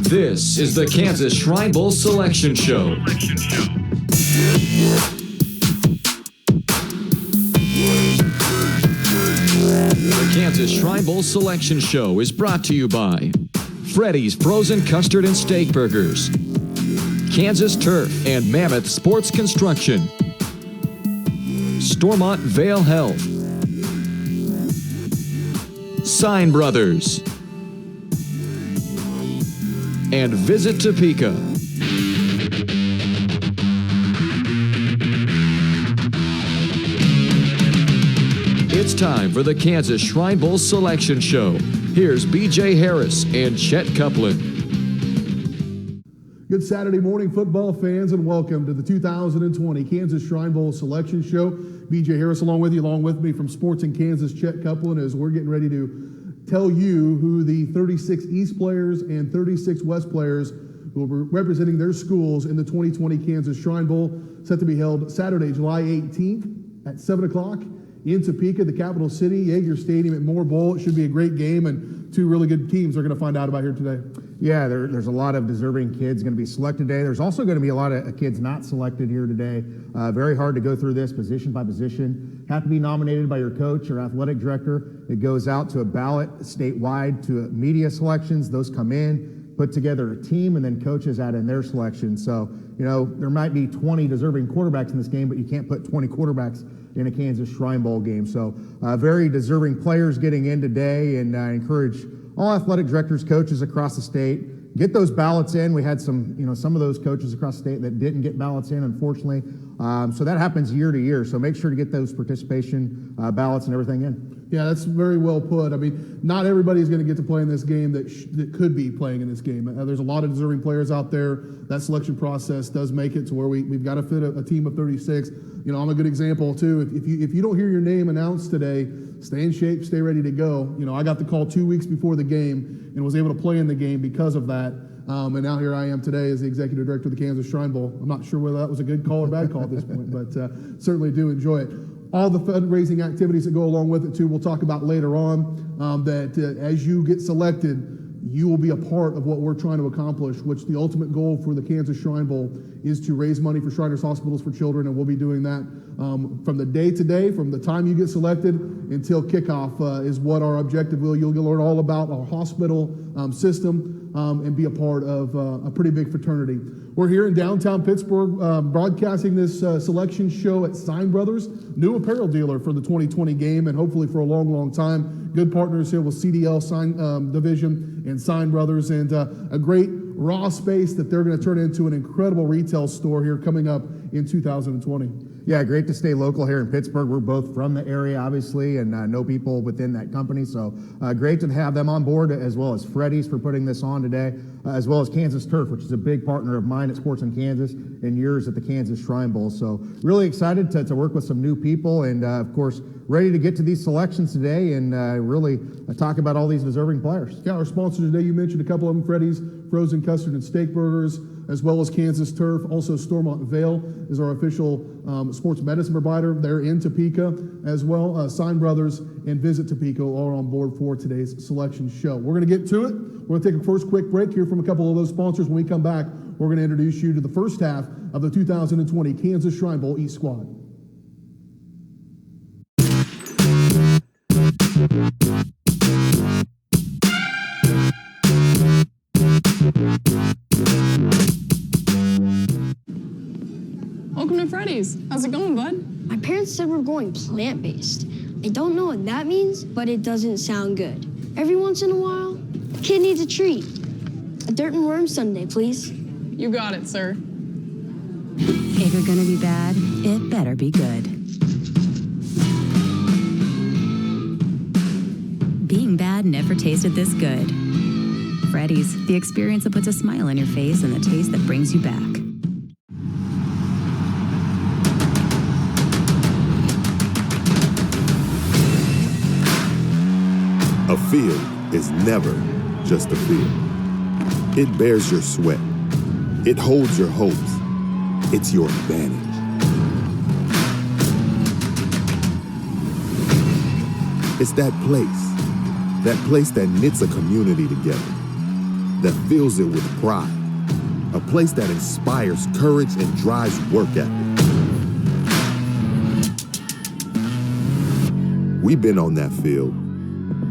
This is the Kansas Shrine Bowl Selection Show. The Kansas Shrine Bowl Selection Show is brought to you by Freddy's Frozen Custard and Steak Burgers, Kansas Turf and Mammoth Sports Construction, Stormont Vale Health, Sign Brothers, and Visit Topeka. It's time for the Kansas Shrine Bowl Selection Show. Here's B.J. Harris and Chet Kuplen. Good Saturday morning, football fans, and welcome to the 2020 Kansas Shrine Bowl Selection Show. B.J. Harris along with you, along with me from Sports in Kansas, Chet Kuplen, as we're getting ready to tell you who the 36 East players and 36 West players who will be representing their schools in the 2020 Kansas Shrine Bowl, set to be held Saturday, July 18th at 7 o'clock in Topeka, the capital city, Yager Stadium at Moore Bowl. It should be a great game, and two really good teams we're going to find out about here today. Yeah, there's a lot of deserving kids going to be selected today. There's also going to be a lot of kids not selected here today. Very hard to go through this position by position. Have to be nominated by your coach or athletic director. It goes out to a ballot statewide to media selections. Those come in, put together a team, and then coaches add in their selection. So, you know, there might be 20 deserving quarterbacks in this game, but you can't put 20 quarterbacks in a Kansas Shrine Bowl game. So very deserving players getting in today, and I encourage all athletic directors, coaches across the state, get those ballots in. We had some of those coaches across the state that didn't get ballots in, unfortunately. So that happens year to year. So make sure to get those participation ballots and everything in. Yeah, that's very well put. I mean, not everybody's going to get to play in this game that could be playing in this game. There's a lot of deserving players out there. That selection process does make it to where we've got to fit a team of 36. You know, I'm a good example too. If you don't hear your name announced today, stay in shape, stay ready to go. You know, I got the call 2 weeks before the game and was able to play in the game because of that. And now here I am today as the executive director of the Kansas Shrine Bowl. I'm not sure whether that was a good call or bad call at this point, but certainly do enjoy it. All the fundraising activities that go along with it too, we'll talk about later on, as you get selected, you will be a part of what we're trying to accomplish, which the ultimate goal for the Kansas Shrine Bowl is to raise money for Shriners Hospitals for Children, and we'll be doing that from the day to day, from the time you get selected until kickoff is what our objective will. You'll learn all about our hospital system and be a part of a pretty big fraternity. We're here in downtown Pittsburgh broadcasting this selection show at Sign Brothers, new apparel dealer for the 2020 game and hopefully for a long, long time. Good partners here with CDL Sign Division and Sign Brothers, and a great raw space that they're going to turn into an incredible retail store here coming up in 2020. Yeah, great to stay local here in Pittsburgh. We're both from the area, obviously, and know people within that company. So great to have them on board, as well as Freddy's for putting this on today, as well as Kansas Turf, which is a big partner of mine at Sports in Kansas and yours at the Kansas Shrine Bowl. So really excited to work with some new people, and of course, ready to get to these selections today and really talk about all these deserving players. Yeah, our sponsors today, you mentioned a couple of them, Freddy's Frozen Custard and Steak Burgers, as well as Kansas Turf. Also, Stormont Vale is our official sports medicine provider. They're in Topeka as well. Sign Brothers and Visit Topeka are on board for today's selection show. We're going to get to it. We're going to take a first quick break, hear from a couple of those sponsors. When we come back, we're going to introduce you to the first half of the 2020 Kansas Shrine Bowl East Squad. Welcome to Freddy's. How's it going, bud? My parents said we're going plant-based. I don't know what that means, but it doesn't sound good. Every once in a while, a kid needs a treat. A dirt and worm sundae, please. You got it, sir. If you're gonna be bad, it better be good. Being bad never tasted this good. Freddy's, the experience that puts a smile on your face and the taste that brings you back. A field is never just a field. It bears your sweat. It holds your hopes. It's your advantage. It's that place that knits a community together. that fills it with pride. A place that inspires courage and drives work ethic. We've been on that field.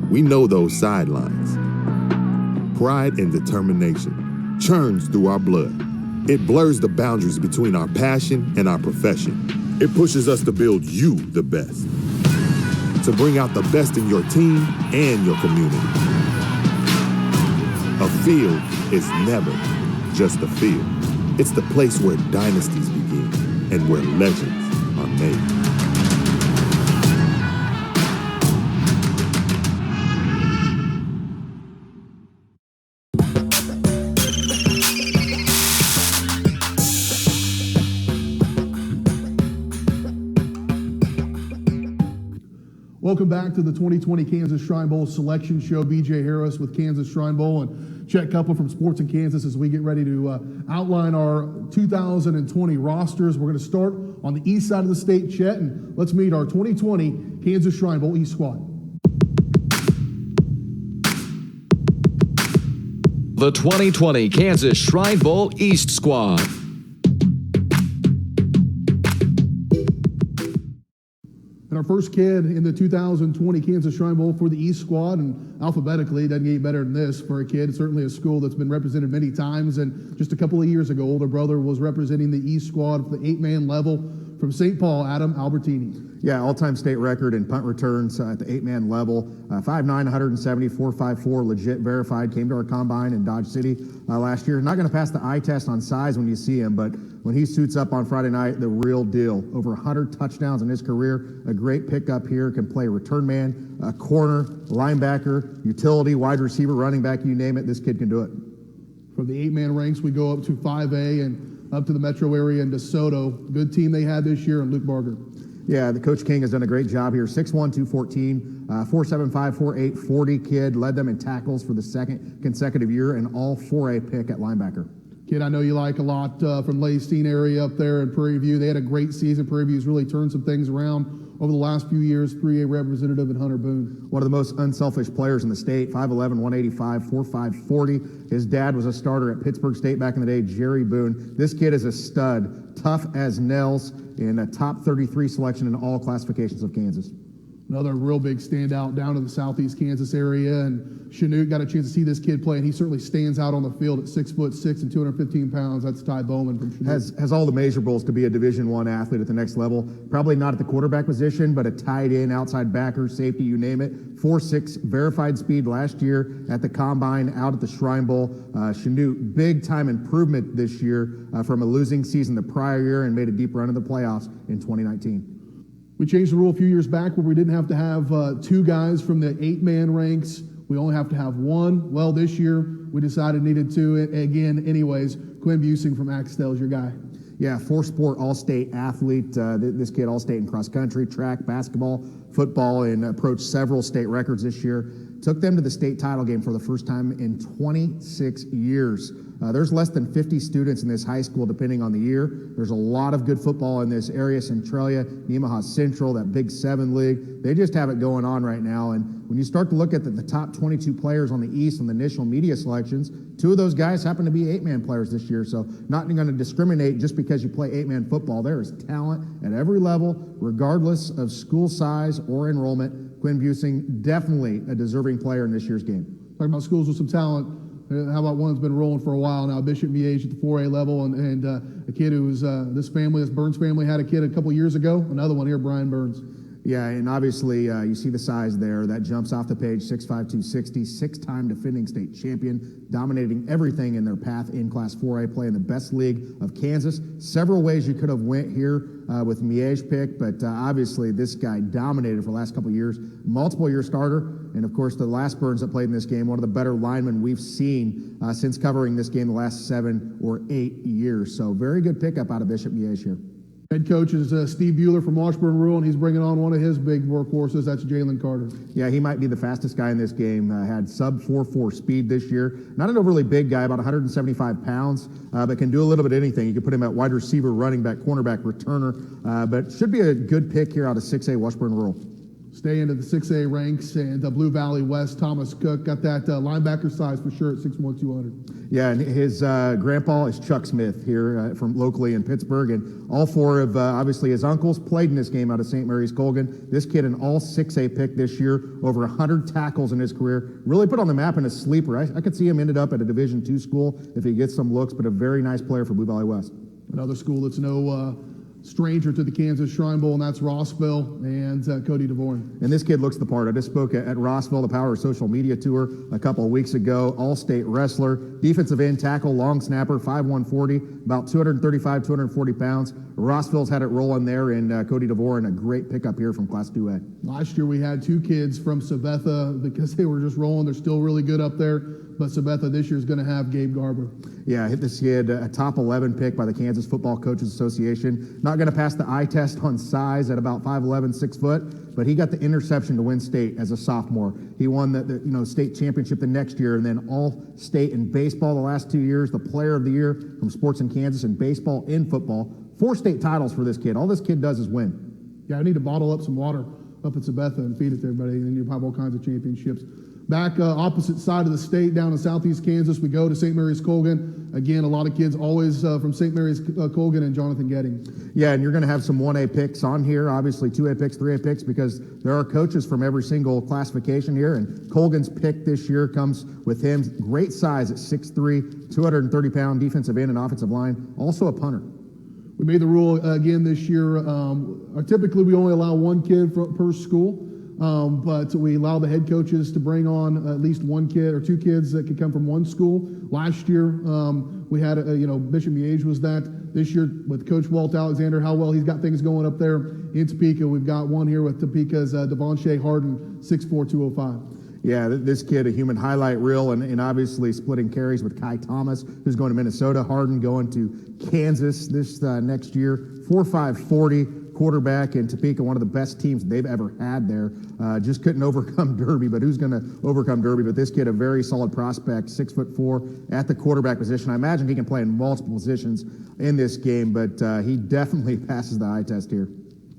We know those sidelines. Pride and determination churns through our blood. It blurs the boundaries between our passion and our profession. It pushes us to build you the best, to bring out the best in your team and your community. A field is never just a field. It's the place where dynasties begin and where legends are made. Welcome back to the 2020 Kansas Shrine Bowl Selection Show. BJ Harris with Kansas Shrine Bowl and Chet from Sports in Kansas as we get ready to outline our 2020 rosters. We're going to start on the east side of the state, Chet, and let's meet our 2020 Kansas Shrine Bowl East squad. The 2020 Kansas Shrine Bowl East squad. And our first kid in the 2020 Kansas Shrine Bowl for the East squad, and alphabetically, doesn't get any better than this for a kid. Certainly a school that's been represented many times, and just a couple of years ago, older brother was representing the East squad for the 8-man level from St. Paul, Adam Albertini. Yeah, all-time state record in punt returns at the 8-man level. 5'9", 170, 4.54, legit verified. Came to our combine in Dodge City last year. Not going to pass the eye test on size when you see him, but when he suits up on Friday night, the real deal. Over 100 touchdowns in his career. A great pickup here. Can play return man, a corner, linebacker, utility, wide receiver, running back, you name it. This kid can do it. From the 8-man ranks, we go up to 5A and up to the metro area in DeSoto. Good team they had this year, and Luke Barger. Yeah, the Coach King has done a great job here. 6'1", 214, 4'7", 4'8", 40 kid. Led them in tackles for the second consecutive year, and all 4A pick at linebacker. Kid I know you like a lot from Lacey area up there in Prairie View. They had a great season. Prairie View's really turned some things around over the last few years. 3A representative and Hunter Boone. One of the most unselfish players in the state, 5'11", 185, 4'5", 40. His dad was a starter at Pittsburgh State back in the day, Jerry Boone. This kid is a stud, tough as nails, in a top 33 selection in all classifications of Kansas. Another real big standout down to the southeast Kansas area, and Chanute got a chance to see this kid play, and he certainly stands out on the field at 6'6" and 215 pounds. That's Ty Bowman from Chanute. Has all the measurables to be a Division I athlete at the next level. Probably not at the quarterback position, but a tight end, outside backer, safety, you name it. 4.6 verified speed last year at the combine, out at the Shrine Bowl. Chanute, big time improvement this year from a losing season the prior year, and made a deep run in the playoffs in 2019. We changed the rule a few years back where we didn't have to have two guys from the 8-man ranks. We only have to have one. Well, this year we decided needed two. Again, anyways, Quinn Busing from Axtell is your guy. Yeah, four-sport all-state athlete. This kid all-state in cross country, track, basketball, football, and approached several state records this year. Took them to the state title game for the first time in 26 years. There's less than 50 students in this high school, depending on the year. There's a lot of good football in this area. Centralia, Nemaha Central, that Big 7 league. They just have it going on right now. And when you start to look at the top 22 players on the East on the initial media selections, 2 of those guys happen to be 8-man players this year. So not going to discriminate just because you play 8-man football. There is talent at every level, regardless of school size or enrollment. Quinn Busing, definitely a deserving player in this year's game. Talking about schools with some talent. How about one that's been rolling for a while now, Bishop Miege at the 4A level, and a kid who's, this Burns family had a kid a couple years ago. Another one here, Brian Burns. Yeah, and obviously you see the size there. That jumps off the page, 6'5", 260, 6-time defending state champion, dominating everything in their path in Class 4A play in the best league of Kansas. Several ways you could have went here with Miege pick, but obviously this guy dominated for the last couple of years. Multiple-year starter, and of course the last Burns that played in this game, one of the better linemen we've seen since covering this game the last 7 or 8 years. So very good pickup out of Bishop Miege here. Head coach is Steve Bueller from Washburn Rural, and he's bringing on one of his big workhorses. That's Jalen Carter. Yeah, he might be the fastest guy in this game. Had sub 4.4 speed this year. Not an overly big guy, about 175 pounds, but can do a little bit of anything. You can put him at wide receiver, running back, cornerback, returner, but should be a good pick here out of 6A Washburn Rural. stay into the 6A ranks, and Blue Valley West, Thomas Cook, got that linebacker size for sure at 6'1", 200. Yeah, and his grandpa is Chuck Smith here from locally in Pittsburgh, and all four of, obviously, his uncles played in this game out of St. Mary's Colgan. This kid, an all 6A pick this year, over 100 tackles in his career, really put on the map in a sleeper. I could see him ended up at a Division II school if he gets some looks, but a very nice player for Blue Valley West. Another school that's no stranger to the Kansas Shrine Bowl, and that's Rossville and Cody DeVoren. And this kid looks the part. I just spoke at Rossville, the Power of Social Media Tour, a couple of weeks ago. All-state wrestler, defensive end tackle, long snapper, 5'1", 40, about 235, 240 pounds. Rossville's had it rolling there, and Cody DeVoren, a great pickup here from Class 2A. Last year we had two kids from Sabetha because they were just rolling. They're still really good up there. But Sabetha this year is going to have Gabe Garber. Yeah, hit this kid, a top 11 pick by the Kansas Football Coaches Association. Not going to pass the eye test on size at about 5'11", 6 foot, but he got the interception to win state as a sophomore. He won the state championship the next year, and then all state in baseball the last 2 years, the player of the year from Sports in Kansas in baseball and football. 4 state titles for this kid. All this kid does is win. Yeah, I need to bottle up some water up at Sabetha and feed it to everybody, and then you'll have all kinds of championships. Back opposite side of the state, down in southeast Kansas, we go to St. Mary's Colgan. Again, a lot of kids always from St. Mary's Colgan and Jonathan Getting. Yeah, and you're going to have some 1A picks on here, obviously 2A picks, 3A picks, because there are coaches from every single classification here, and Colgan's pick this year comes with him. Great size at 6'3", 230-pound defensive end and offensive line, also a punter. We made the rule again this year. Typically, we only allow one kid per school. But we allow the head coaches to bring on at least one kid or 2 kids that could come from one school. Last year, we had, Bishop Miege was that. This year, with Coach Walt Alexander, how well he's got things going up there in Topeka. We've got one here with Topeka's Devonshea Harden, 6'4", 205. Yeah, this kid, a human highlight reel, and obviously splitting carries with Kai Thomas, who's going to Minnesota. Harden going to Kansas this next year. 4'5", 40. Quarterback in Topeka, one of the best teams they've ever had there. Just couldn't overcome Derby, but who's going to overcome Derby? But this kid, a very solid prospect, 6'4", at the quarterback position. I imagine he can play in multiple positions in this game, but he definitely passes the eye test here.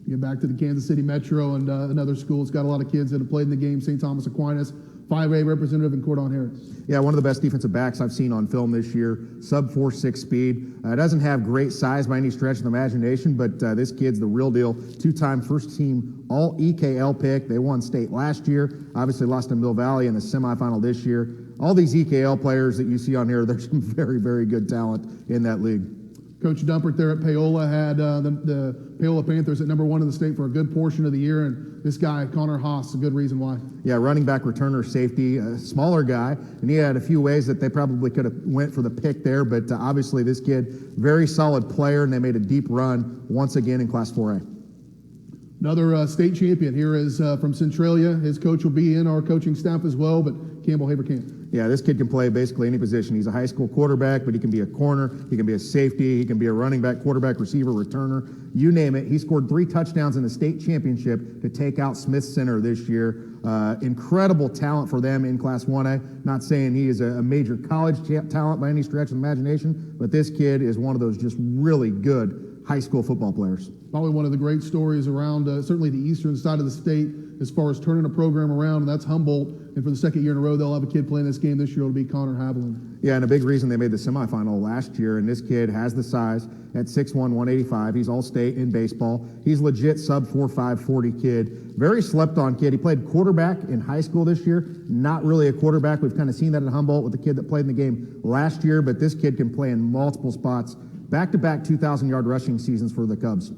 Get back to the Kansas City Metro and another school. It's got a lot of kids that have played in the game. St. Thomas Aquinas, 5A representative, and Cordon Harris. Yeah, one of the best defensive backs I've seen on film this year. Sub 4.6 speed. Doesn't have great size by any stretch of the imagination, but this kid's the real deal. 2-time first-team All-EKL pick. They won state last year. Obviously lost to Mill Valley in the semifinal this year. All these EKL players that you see on here, there's some very, very good talent in that league. Coach Dumpert there at Paola had the Paola Panthers at #1 in the state for a good portion of the year, and this guy, Connor Haas, a good reason why. Yeah, running back, returner, safety, a smaller guy, and he had a few ways that they probably could have went for the pick there, but obviously this kid, very solid player, and they made a deep run once again in Class 4A. Another state champion here is from Centralia. His coach will be in our coaching staff as well, but Campbell Haberkamp. Yeah, this kid can play basically any position. He's a high school quarterback, but he can be a corner, he can be a safety, he can be a running back, quarterback, receiver, returner, you name it. He scored 3 touchdowns in the state championship to take out Smith Center this year. Incredible talent for them in Class 1A. Not saying he is a major college talent by any stretch of the imagination, but this kid is one of those just really good high school football players. Probably one of the great stories around certainly the eastern side of the state as far as turning a program around, and that's Humboldt. And for the second year in a row, they'll have a kid playing this game this year. It'll be Connor Haviland. Yeah, and a big reason they made the semifinal last year, and this kid has the size at 6'1", 185. He's all-state in baseball. He's legit sub 4'5", 40 kid. Very slept-on kid. He played quarterback in high school this year. Not really a quarterback. We've kind of seen that at Humboldt with the kid that played in the game last year, but this kid can play in multiple spots. Back-to-back 2,000-yard rushing seasons for the Cubs.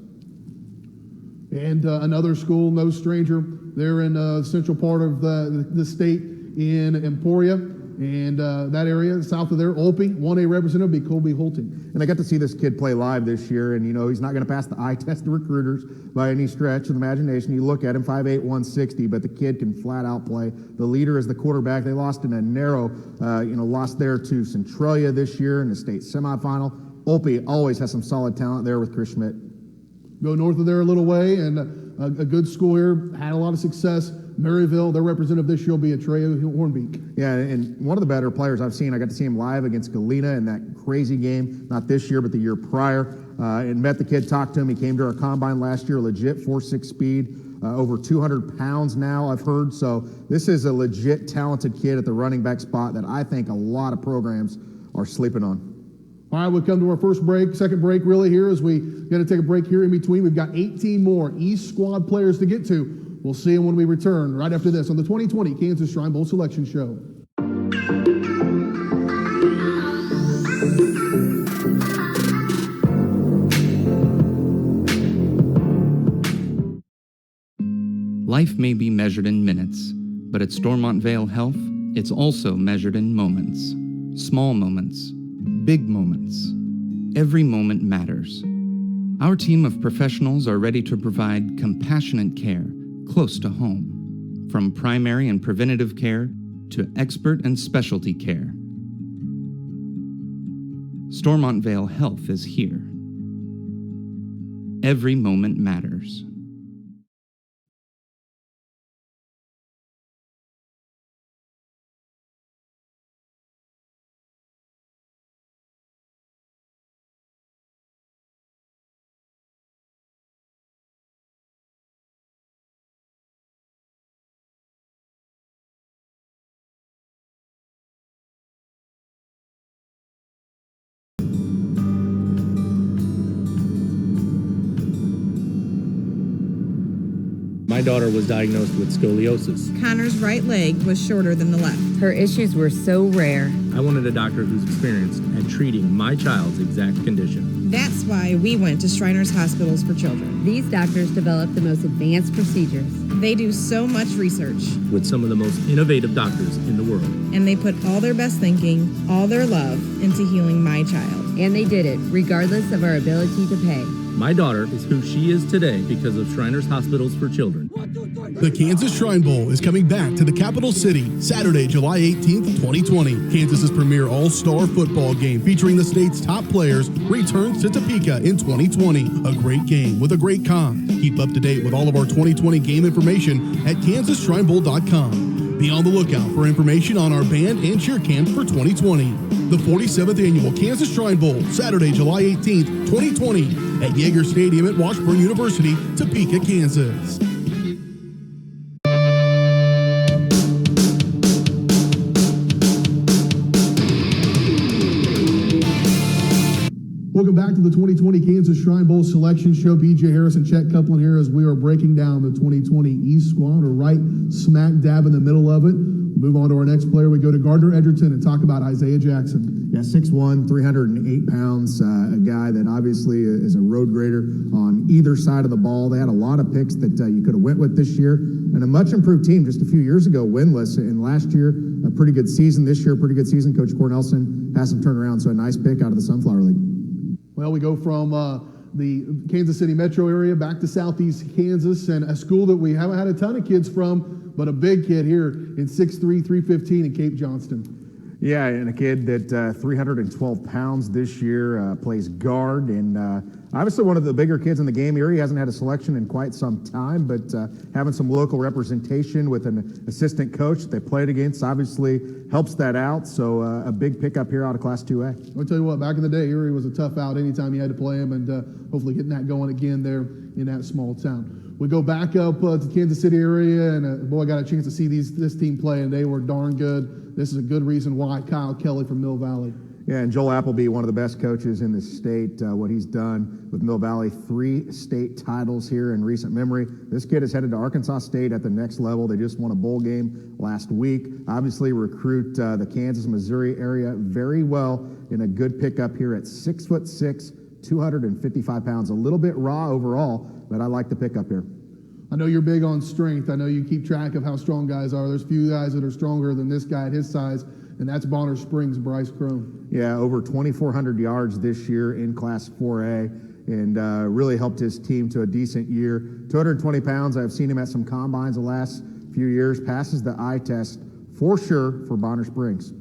And another school, no stranger. They're in the central part of the state in Emporia. And that area, south of there, Olpe, 1A representative, be Colby Holting. And I got to see this kid play live this year, and, he's not going to pass the eye test to recruiters by any stretch of the imagination. You look at him, 5'8", 160, but the kid can flat out play. The leader is the quarterback. They lost in a narrow, lost there to Centralia this year in the state semifinal. Olpe always has some solid talent there with Chris Schmidt. Go north of there a little way, and a good school here, had a lot of success. Maryville, their representative this year will be Atreyu Hornbeek. Yeah, and one of the better players I've seen, I got to see him live against Galena in that crazy game, not this year, but the year prior, and met the kid, talked to him. He came to our combine last year, legit 4.6 speed, over 200 pounds now, I've heard. So this is a legit talented kid at the running back spot that I think a lot of programs are sleeping on. All right, we'll come to our second break really here as we got to take a break here in between. We've got 18 more East Squad players to get to. We'll see them when we return right after this on the 2020 Kansas Shrine Bowl Selection Show. Life may be measured in minutes, but at Stormont Vale Health, it's also measured in moments. Small moments, big moments. Every moment matters. Our team of professionals are ready to provide compassionate care close to home, from primary and preventative care to expert and specialty care. Stormont Vale Health is here. Every moment matters. My daughter was diagnosed with scoliosis. Connor's right leg was shorter than the left. Her issues were so rare. I wanted a doctor who's experienced at treating my child's exact condition. That's why we went to Shriners Hospitals for Children. These doctors develop the most advanced procedures. They do so much research. With some of the most innovative doctors in the world. And they put all their best thinking, all their love into healing my child. And they did it, regardless of our ability to pay. My daughter is who she is today because of Shriners Hospitals for Children. The Kansas Shrine Bowl is coming back to the capital city Saturday, July 18th, 2020. Kansas's premier all-star football game featuring the state's top players returns to Topeka in 2020. A great game with a great con. Keep up to date with all of our 2020 game information at kansasshrinebowl.com. Be on the lookout for information on our band and cheer camps for 2020. The 47th annual Kansas Shrine Bowl, Saturday, July 18th, 2020 at Yeager Stadium at Washburn University, Topeka, Kansas. Welcome back to the 2020 Kansas Shrine Bowl Selection Show. BJ Harris and Chet Kuplen here as we are breaking down the 2020 East Squad. We're right smack dab in the middle of it. Move on to our next player. We go to Gardner Edgerton and talk about Isaiah Jackson. Yeah, 6'1", 308 pounds, a guy that obviously is a road grader on either side of the ball. They had a lot of picks that you could have went with this year, and a much improved team just a few years ago, winless, and last year a pretty good season. This year, a pretty good season. Coach Cornelson has some turnaround, so a nice pick out of the Sunflower League. Well, we go from the Kansas City metro area back to southeast Kansas, and a school that we haven't had a ton of kids from, but a big kid here in 6'3", 315 in Cape Johnston. Yeah, and a kid that 312 pounds this year, plays guard, and obviously one of the bigger kids in the game here. He hasn't had a selection in quite some time, but having some local representation with an assistant coach that they played against obviously helps that out. So a big pickup here out of Class 2A. I'll tell you what, back in the day, Erie was a tough out anytime you had to play him, and hopefully getting that going again there in that small town. We go back up to the Kansas City area, and boy, I got a chance to see this team play, and they were darn good. This is a good reason why Kyle Kelly from Mill Valley. Yeah, and Joel Appleby, one of the best coaches in the state, what he's done with Mill Valley, 3 state titles here in recent memory. This kid is headed to Arkansas State at the next level. They just won a bowl game last week. Obviously recruit the Kansas, Missouri area very well in a good pickup here at 6'6", 255 pounds. A little bit raw overall, but I like the pickup here. I know you're big on strength. I know you keep track of how strong guys are. There's few guys that are stronger than this guy at his size, and that's Bonner Springs' Bryce Crone. Yeah, over 2,400 yards this year in Class 4A, and really helped his team to a decent year. 220 pounds. I've seen him at some combines the last few years. Passes the eye test for sure for Bonner Springs.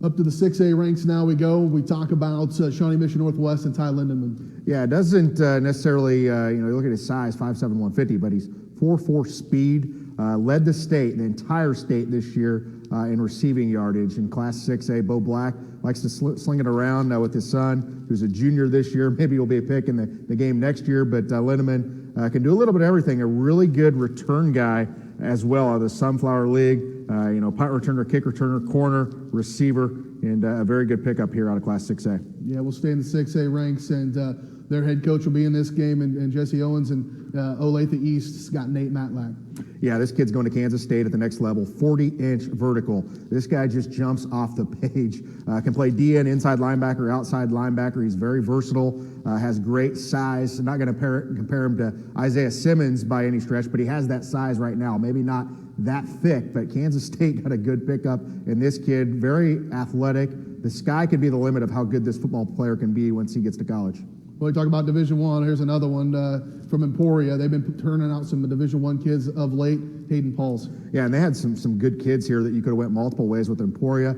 Up to the 6A ranks now we go. We talk about Shawnee Mission Northwest and Ty Lindemann. Yeah, it doesn't necessarily, you look at his size, 5'7", 150, but he's 4.4 speed. Led the state, the entire state this year in receiving yardage in Class 6A. Bo Black likes to sling it around with his son, who's a junior this year. Maybe he'll be a pick in the game next year, but Lindemann can do a little bit of everything. A really good return guy as well out of the Sunflower League. Punt returner, kick returner, corner, receiver, and a very good pickup here out of Class 6A. Yeah, we'll stay in the 6A ranks, and their head coach will be in this game, and Jesse Owens, and Olathe East's got Nate Matlack. Yeah, this kid's going to Kansas State at the next level, 40-inch vertical. This guy just jumps off the page. Can play DN, inside linebacker, outside linebacker. He's very versatile, has great size. I'm not going to compare him to Isaiah Simmons by any stretch, but he has that size right now. Maybe not that thick, but Kansas State got a good pickup in this kid. Very athletic. The sky could be the limit of how good this football player can be once he gets to college. Well, we talk about Division I. Here's another one from Emporia. They've been turning out some Division I kids of late. Hayden Pauls. Yeah, and they had some good kids here that you could have went multiple ways with Emporia.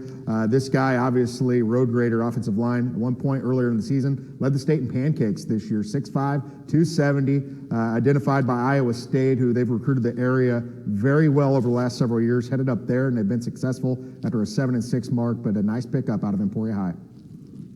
This guy, obviously, road grader, offensive line. At one point earlier in the season, led the state in pancakes this year. 6'5", 270, identified by Iowa State, who they've recruited the area very well over the last several years. Headed up there, and they've been successful after a 7-6 mark, but a nice pickup out of Emporia High.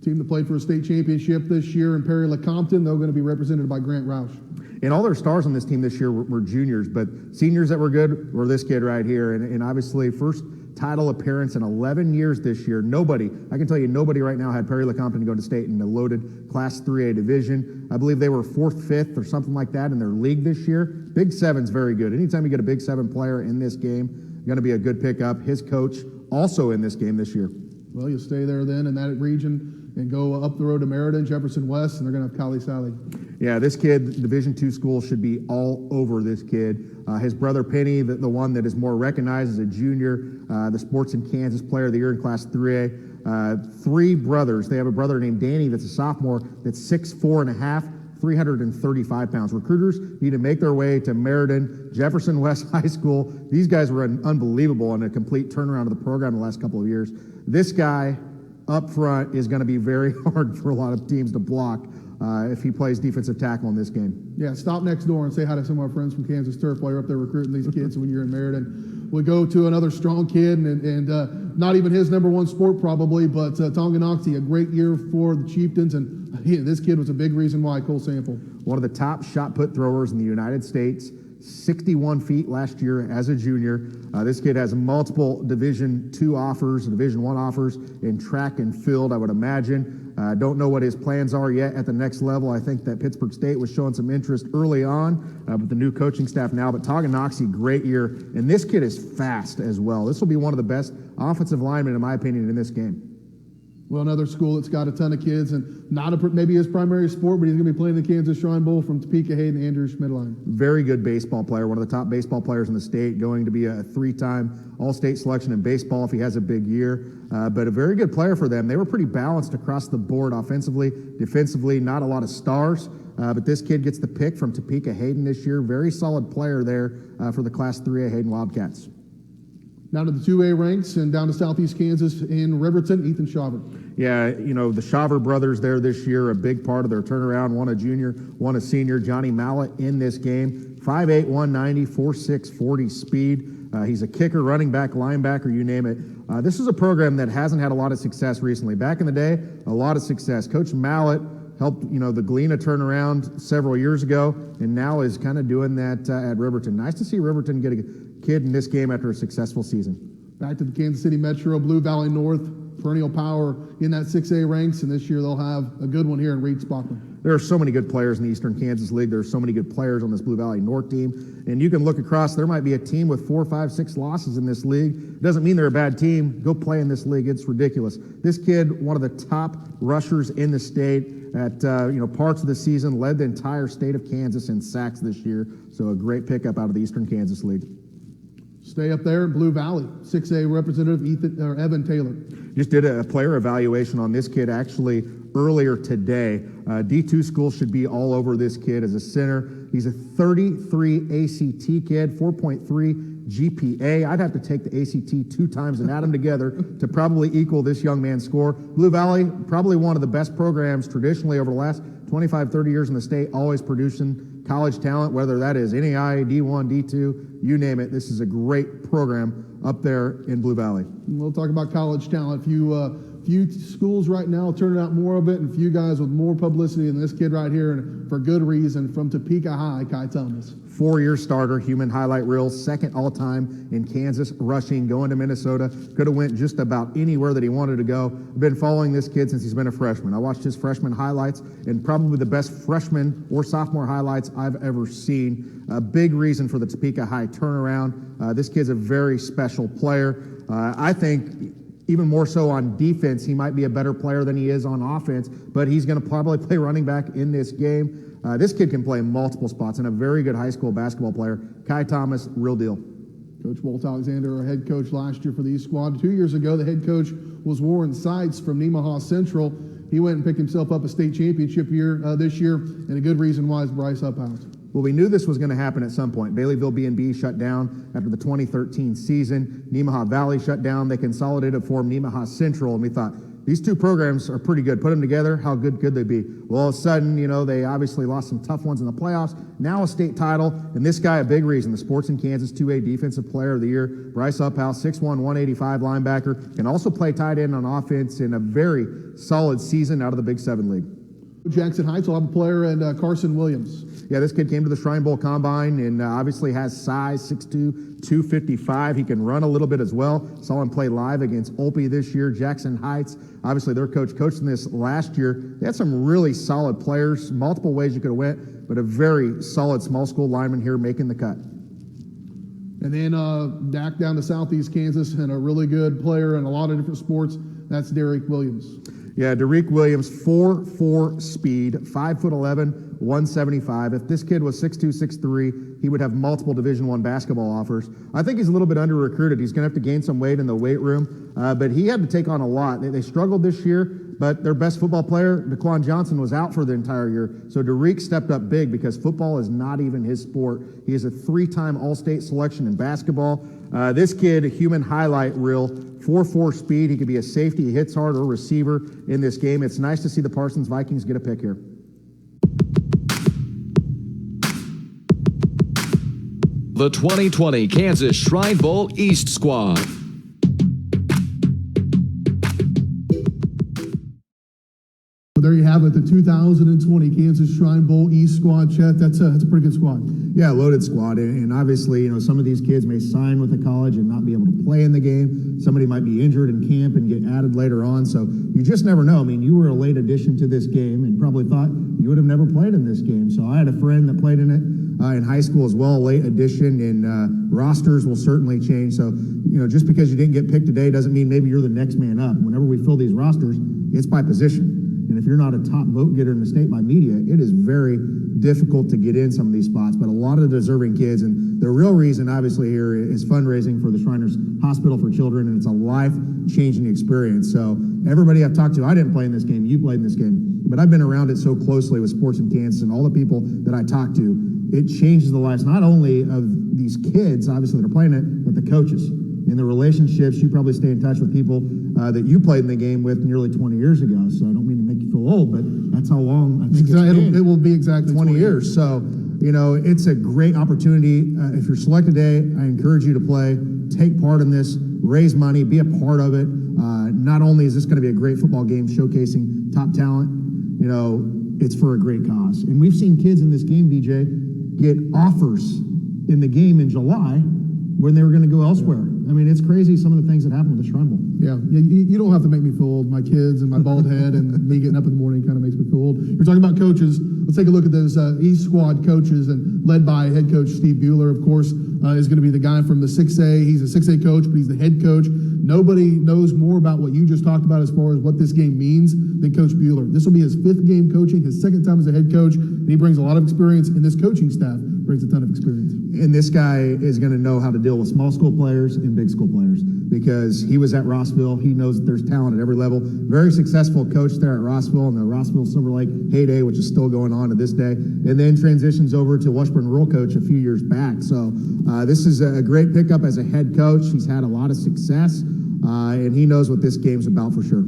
Team that played for a state championship this year in Perry-Lecompton. They're going to be represented by Grant Roush. And all their stars on this team this year were juniors, but seniors that were good were this kid right here. And obviously, first title appearance in 11 years this year. I can tell you, nobody right now had Perry-Lecompton go to state in a loaded Class 3A division. I believe they were 4th, 5th, or something like that in their league this year. Big Seven's very good. Anytime you get a Big Seven player in this game, going to be a good pickup. His coach also in this game this year. Well, you stay there then in that region and go up the road to Meriden, Jefferson West, and they're going to have Kali Sally. Yeah, this kid, Division II school, should be all over this kid. His brother Penny, the one that is more recognized as a junior, the Sports in Kansas Player of the Year in Class 3A. 3 brothers. They have a brother named Danny that's a sophomore that's 6'4.5", 335 pounds. Recruiters need to make their way to Meriden, Jefferson West High School. These guys were unbelievable and a complete turnaround of the program the last couple of years. This guy up front is going to be very hard for a lot of teams to block if he plays defensive tackle in this game. Yeah, stop next door and say hi to some of our friends from Kansas Turf while you're up there recruiting these kids when you're in Meriden. We go to another strong kid, and not even his number one sport probably, but Tonganoxie, a great year for the Chieftains, and this kid was a big reason why. Cole Sample. One of the top shot put throwers in the United States. 61 feet last year as a junior. This kid has multiple Division II offers, Division I offers in track and field, I would imagine. Don't know what his plans are yet at the next level. I think that Pittsburgh State was showing some interest early on with the new coaching staff now, but Tonganoxie, great year. And this kid is fast as well. This will be one of the best offensive linemen, in my opinion, in this game. Well, another school that's got a ton of kids, and not maybe his primary sport, but he's going to be playing the Kansas Shrine Bowl from Topeka, Hayden, Andrew Schmidline. Very good baseball player, one of the top baseball players in the state, going to be a 3-time All-State selection in baseball if he has a big year, but a very good player for them. They were pretty balanced across the board offensively, defensively, not a lot of stars, but this kid gets the pick from Topeka, Hayden this year. Very solid player there for the Class 3A Hayden Wildcats. Down to the 2A ranks and down to Southeast Kansas in Riverton, Ethan Shaver. Yeah, the Shaver brothers there this year, a big part of their turnaround. One a junior, one a senior. Johnny Mallett in this game. 5'8", 190, 4'6", 40 speed. He's a kicker, running back, linebacker, you name it. This is a program that hasn't had a lot of success recently. Back in the day, a lot of success. Coach Mallett helped, the Galena turnaround several years ago, and now is kind of doing that at Riverton. Nice to see Riverton get a kid in this game after a successful season. Back to the Kansas City Metro, Blue Valley North, perennial power in that 6A ranks, and this year they'll have a good one here in Reed Spockman. There are so many good players in the Eastern Kansas League. There are so many good players on this Blue Valley North team, and you can look across, there might be a team with 4, 5, 6 losses in this league. It doesn't mean they're a bad team. Go play in this league. It's ridiculous. This kid, one of the top rushers in the state at parts of the season, led the entire state of Kansas in sacks this year, so a great pickup out of the Eastern Kansas League. Stay up there in Blue Valley, 6A representative Evan Taylor. Just did a player evaluation on this kid actually earlier today. D2 school should be all over this kid as a center. He's a 33 ACT kid, 4.3 GPA. I'd have to take the ACT 2 times and add them together to probably equal this young man's score. Blue Valley, probably one of the best programs traditionally over the last 25, 30 years in the state, always producing college talent, whether that is NAI, D1, D2, you name it. This is a great program up there in Blue Valley. We'll talk about college talent. A few few schools right now turning out more of it, and a few guys with more publicity than this kid right here, and for good reason, from Topeka High, Kai Thomas. 4-year starter, human highlight reel, second all-time in Kansas rushing, going to Minnesota. Could have went just about anywhere that he wanted to go. I've been following this kid since he's been a freshman. I watched his freshman highlights, and probably the best freshman or sophomore highlights I've ever seen. A big reason for the Topeka High turnaround. This kid's a very special player. I think even more so on defense, he might be a better player than he is on offense, but he's going to probably play running back in this game. This kid can play multiple spots and a very good high school basketball player. Kai Thomas, real deal. Coach Walt Alexander, our head coach last year for the East Squad. 2 years ago, the head coach was Warren Seitz from Nemaha Central. He went and picked himself up a state championship this year, and a good reason why is Bryce Uphouse. Well, we knew this was going to happen at some point. Baileyville B&B shut down after the 2013 season. Nemaha Valley shut down. They consolidated to form Nemaha Central, and we thought, these two programs are pretty good. Put them together, how good could they be? Well, all of a sudden, they obviously lost some tough ones in the playoffs. Now a state title, and this guy, a big reason. The Sports in Kansas 2A Defensive Player of the Year, Bryce Uphouse, 6'1", 185 linebacker, can also play tight end on offense in a very solid season out of the Big 7 League. Jackson Heights will have a player, and Carson Williams. Yeah, this kid came to the Shrine Bowl Combine and obviously has size, 6'2", 255. He can run a little bit as well. Saw him play live against Olpe this year. Jackson Heights, obviously their coach coached in this last year. They had some really solid players, multiple ways you could have went, but a very solid small school lineman here making the cut. And then back down to Southeast Kansas, and a really good player in a lot of different sports, that's Derek Williams. Yeah, Derek Williams, 4.4 speed, 5'11", 175. If this kid was 6'2", 6'3", he would have multiple Division I basketball offers. I think he's a little bit under-recruited. He's going to have to gain some weight in the weight room, but he had to take on a lot. They struggled this year, but their best football player, Daquan Johnson, was out for the entire year. So Derek stepped up big because football is not even his sport. He is a 3-time All-State selection in basketball. This kid, a human highlight reel, 4.4 speed. He could be a safety, he hits hard, or receiver in this game. It's nice to see the Parsons Vikings get a pick here. The 2020 Kansas Shrine Bowl East Squad. Well, there you have it, the 2020 Kansas Shrine Bowl East Squad. Chet, that's a pretty good squad. Yeah, loaded squad, and obviously, some of these kids may sign with the college and not be able to play in the game. Somebody might be injured in camp and get added later on, so you just never know. I mean, you were a late addition to this game and probably thought you would have never played in this game. So I had a friend that played in it in high school as well, late addition, and rosters will certainly change. So, just because you didn't get picked today doesn't mean maybe you're the next man up. Whenever we fill these rosters, it's by position. And if you're not a top vote getter in the state by media, it is very difficult to get in some of these spots. But a lot of deserving kids, and the real reason obviously here is fundraising for the Shriners Hospital for Children, and it's a life-changing experience. So everybody I've talked to, I didn't play in this game, you played in this game, but I've been around it so closely with Sports in Kansas and all the people that I talk to. It changes the lives not only of these kids, obviously that are playing it, but the coaches. And the relationships, you probably stay in touch with people that you played in the game with nearly 20 years ago. So I don't mean to make you feel old, but that's how long I think it will be exactly 20 years. So, it's a great opportunity. If you're selected today, I encourage you to play, take part in this, raise money, be a part of it. Not only is this going to be a great football game showcasing top talent, it's for a great cause. And we've seen kids in this game, BJ, get offers in the game in July when they were going to go elsewhere. I mean, it's crazy some of the things that happen with the Shrine Bowl. Yeah, you don't have to make me feel old. My kids and my bald head and me getting up in the morning kind of makes me feel old. You're talking about coaches. Let's take a look at those East Squad coaches, and led by head coach Steve Bueller, of course, is going to be the guy from the 6A. He's a 6A coach, but he's the head coach. Nobody knows more about what you just talked about as far as what this game means than Coach Bueller. This will be his 5th game coaching, his 2nd time as a head coach, and he brings a lot of experience, and this coaching staff brings a ton of experience. And this guy is going to know how to deal with small school players and big school players because he was at Rossville. He knows that there's talent at every level. Very successful coach there at Rossville in the Rossville Silver Lake heyday, which is still going on to this day, and then transitions over to Washburn Rural coach a few years back. So this is a great pickup as a head coach. He's had a lot of success, and he knows what this game's about for sure.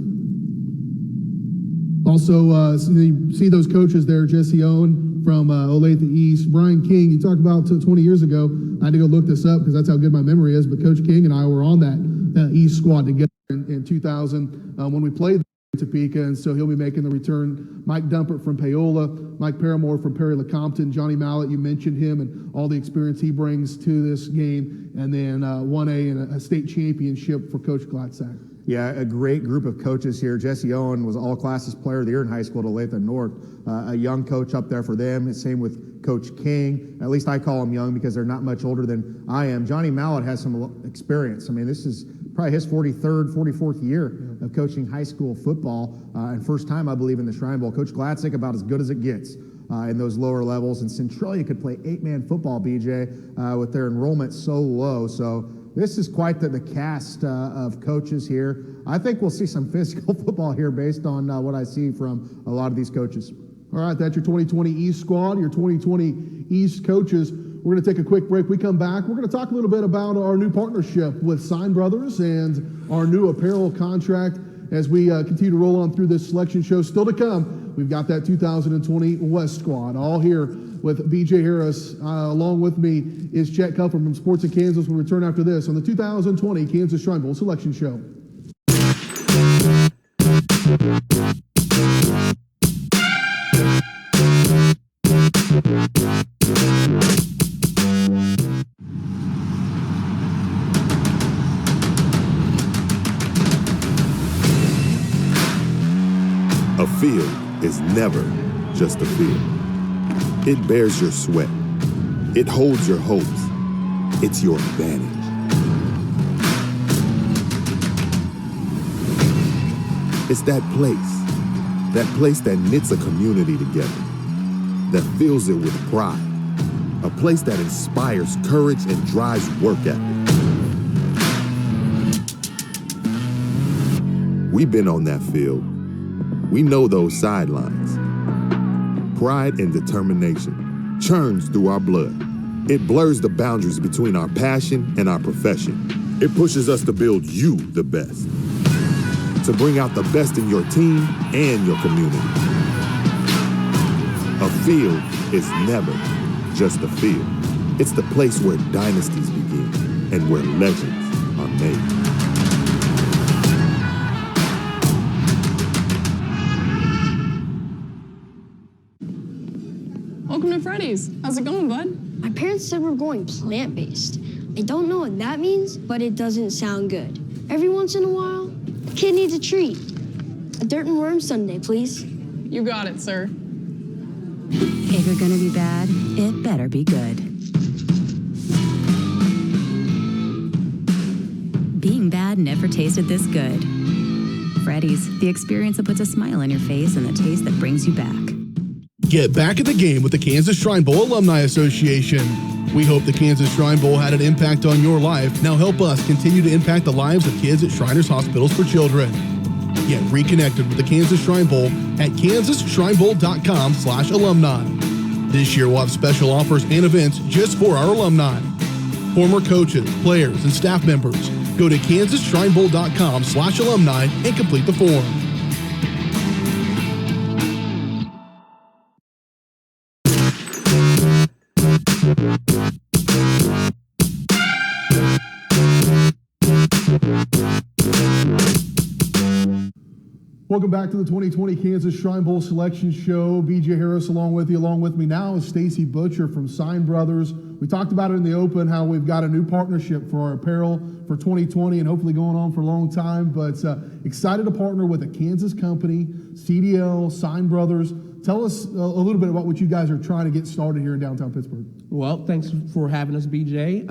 Also, you see those coaches there, Jesse Owen from Olathe East, Brian King. You talked about 20 years ago. I had to go look this up because that's how good my memory is, but Coach King and I were on that East squad together, and in 2000 when we played in Topeka, and so he'll be making the return. Mike Dumpert from Paola, Mike Paramore from Perry LeCompton, Johnny Mallett, you mentioned him and all the experience he brings to this game, and then 1A and a state championship for Coach Glatsack. Yeah, a great group of coaches here. Jesse Owen was all classes player of the year in high school at Olathe North. A young coach up there for them. Same with Coach King. At least I call them young because they're not much older than I am. Johnny Mallett has some experience. I mean, this is probably his 43rd, 44th year of coaching high school football, and first time, I believe, in the Shrine Bowl. Coach Glatsack about as good as it gets in those lower levels. And Centralia could play 8-man football, BJ, with their enrollment so low. So this is quite the cast of coaches here. I think we'll see some physical football here based on what I see from a lot of these coaches. All right, that's your 2020 East squad, your 2020 East coaches. We're going to take a quick break. We come back. We're going to talk a little bit about our new partnership with Sign Brothers and our new apparel contract as we continue to roll on through this selection show. Still to come, we've got that 2020 West squad all here with BJ Harris. Along with me is Chet from Sports in Kansas. We'll return after this on the 2020 Kansas Shrine Bowl Selection Show. A field is never just a field. It bears your sweat. It holds your hopes. It's your advantage. It's that place that knits a community together, that fills it with pride, a place that inspires courage and drives work ethic. We've been on that field. We know those sidelines. Pride and determination churns through our blood. It blurs the boundaries between our passion and our profession. It pushes us to build you the best, to bring out the best in your team and your community. A field is never just a field. It's the place where dynasties begin and where legends are made. Welcome to Freddy's. How's it going, bud? My parents said we're going plant-based. I don't know what that means, but it doesn't sound good. Every once in a while, a kid needs a treat. A dirt and worm sundae, please. You got it, sir. If you're gonna be bad, it better be good. Being bad never tasted this good. Freddy's, the experience that puts a smile on your face and the taste that brings you back. Get back in the game with the Kansas Shrine Bowl Alumni Association. We hope the Kansas Shrine Bowl had an impact on your life. Now help us continue to impact the lives of kids at Shriners Hospitals for Children. Get reconnected with the Kansas Shrine Bowl at kansasshrinebowl.com/alumni. This year we'll have special offers and events just for our alumni. Former coaches, players, and staff members, go to kansasshrinebowl.com/alumni and complete the form. Welcome back to the 2020 Kansas Shrine Bowl Selection Show. BJ Harris along with you. Along with me now is Stacy Butcher from Sign Brothers. We talked about it in the open, how we've got a new partnership for our apparel for 2020 and hopefully going on for a long time. But excited to partner with a Kansas company, CDL, Sign Brothers. Tell us a little bit about what you guys are trying to get started here in downtown Pittsburgh. Well, thanks for having us, BJ.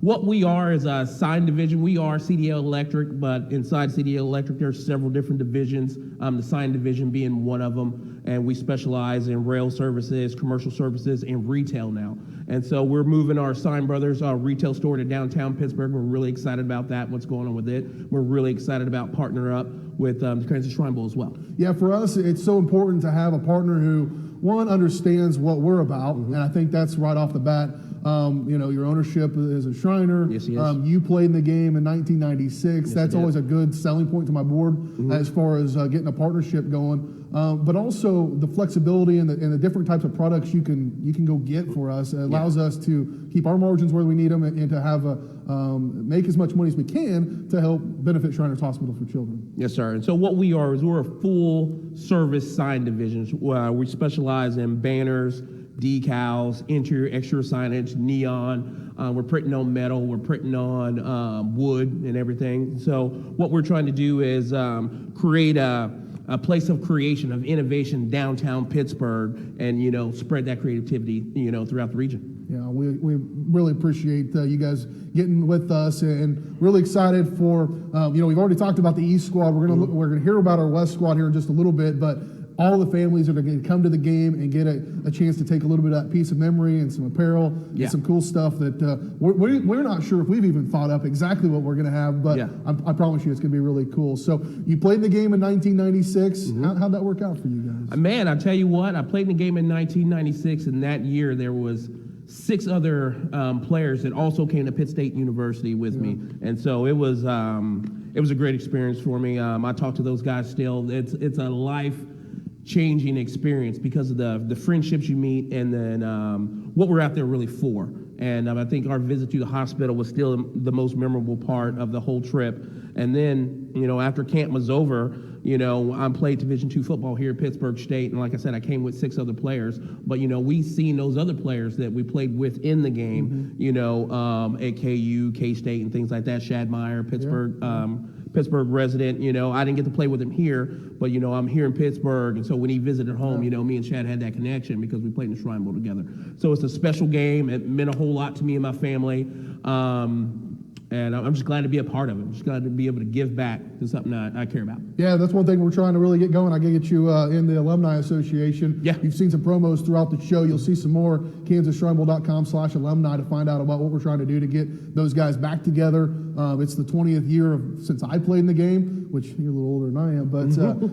What we are is a sign division. We are CDL Electric, but inside CDL Electric, there's several different divisions, the sign division being one of them, and we specialize in rail services, commercial services, and retail now. And so we're moving our Sign Brothers retail store to downtown Pittsburgh. We're really excited about that, what's going on with it. We're really excited about partnering up with the Kansas Shrine Bowl as well. Yeah, for us, it's so important to have a partner who, one, understands what we're about, and I think that's right off the bat Your ownership is a Shriner. Yes, he is. You played in the game in 1996. Yes, That's I did. always a good selling point to my board as far as getting a partnership going. But also the flexibility and the different types of products you can go get for us. It allows us to keep our margins where we need them and to have make as much money as we can to help benefit Shriners Hospital for Children. Yes, sir. And so what we are is we're a full service sign division. We specialize in banners, decals, interior, exterior signage, neon. We're printing on metal. We're printing on wood and everything. So what we're trying to do is create a place of creation, of innovation downtown Pittsburgh, and spread that creativity throughout the region. Yeah, we really appreciate you guys getting with us, and really excited for we've already talked about the East squad. We're gonna hear about our West squad here in just a little bit, but all the families that are going to come to the game and get a chance to take a little bit of that piece of memory and some apparel and some cool stuff that we're not sure if we've even thought up exactly what we're going to have, but I promise you it's going to be really cool. So you played in the game in 1996. How'd that work out for you guys? Man, I tell you what, I played in the game in 1996, and that year there was 6 other players that also came to Pitt State University with me, and so it was a great experience for me. I talk to those guys still. It's a life-changing experience because of the friendships you meet, and then what we're out there really for. And I think our visit to the hospital was still the most memorable part of the whole trip. And then, after camp was over, I played Division II football here at Pittsburgh State, and like I said, I came with 6 other players. But we seen those other players that we played with in the game, at KU, K-State, and things like that. Shadmeyer, Pittsburgh resident. I didn't get to play with him here, but I'm here in Pittsburgh, and so when he visited home, me and Chet had that connection because we played in the Shrine Bowl together. So it's a special game. It meant a whole lot to me and my family. And I'm just glad to be a part of it. I'm just glad to be able to give back to something I care about. Yeah, that's one thing we're trying to really get going. I can get you in the Alumni Association. Yeah. You've seen some promos throughout the show. You'll see some more, kansasshrinebowl.com/alumni, to find out about what we're trying to do to get those guys back together. It's the 20th year since I played in the game, which you're a little older than I am, but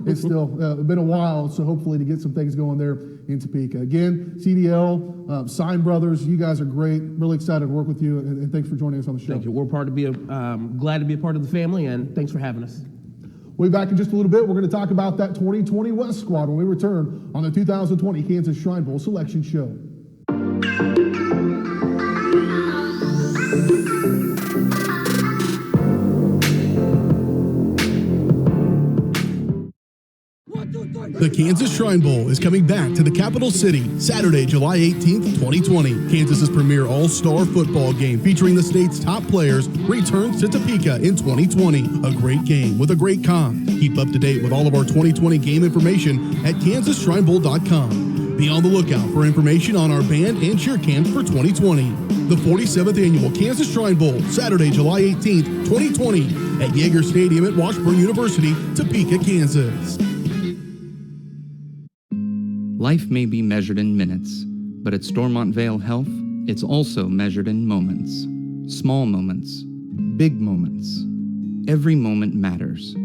it's still been a while, so hopefully to get some things going there in Topeka. Again, CDL, Sign Brothers, you guys are great. Really excited to work with you, and thanks for joining us on the show. Thank you. We're glad to be a part of the family, and thanks for having us. We'll be back in just a little bit. We're going to talk about that 2020 West squad when we return on the 2020 Kansas Shrine Bowl Selection Show. The Kansas Shrine Bowl is coming back to the capital city Saturday, July 18th, 2020. Kansas's premier all-star football game featuring the state's top players returns to Topeka in 2020. A great game with a great comp. Keep up to date with all of our 2020 game information at kansasshrinebowl.com. Be on the lookout for information on our band and cheer camps for 2020. The 47th annual Kansas Shrine Bowl, Saturday, July 18th, 2020 at Yeager Stadium at Washburn University, Topeka, Kansas. Life may be measured in minutes, but at Stormont Vale Health, it's also measured in moments. Small moments, big moments. Every moment matters.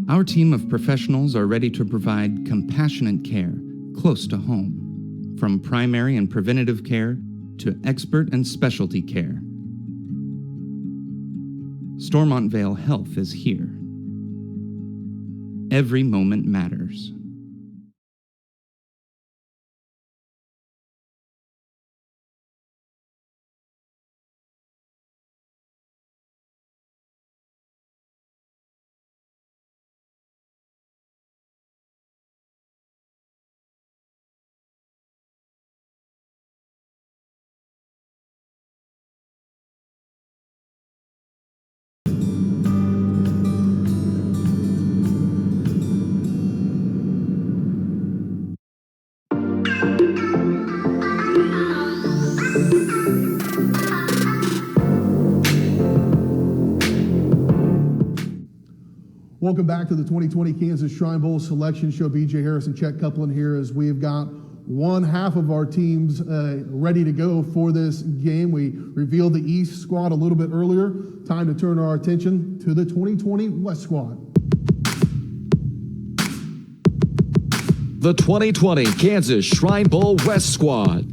Our team of professionals are ready to provide compassionate care close to home, from primary and preventative care to expert and specialty care. Stormont Vale Health is here. Every moment matters. Welcome back to the 2020 Kansas Shrine Bowl Selection Show. BJ Harris and Chet Kuplen here, as we've got one half of our teams ready to go for this game. We revealed the East squad a little bit earlier. Time to turn our attention to the 2020 West squad. The 2020 Kansas Shrine Bowl West squad.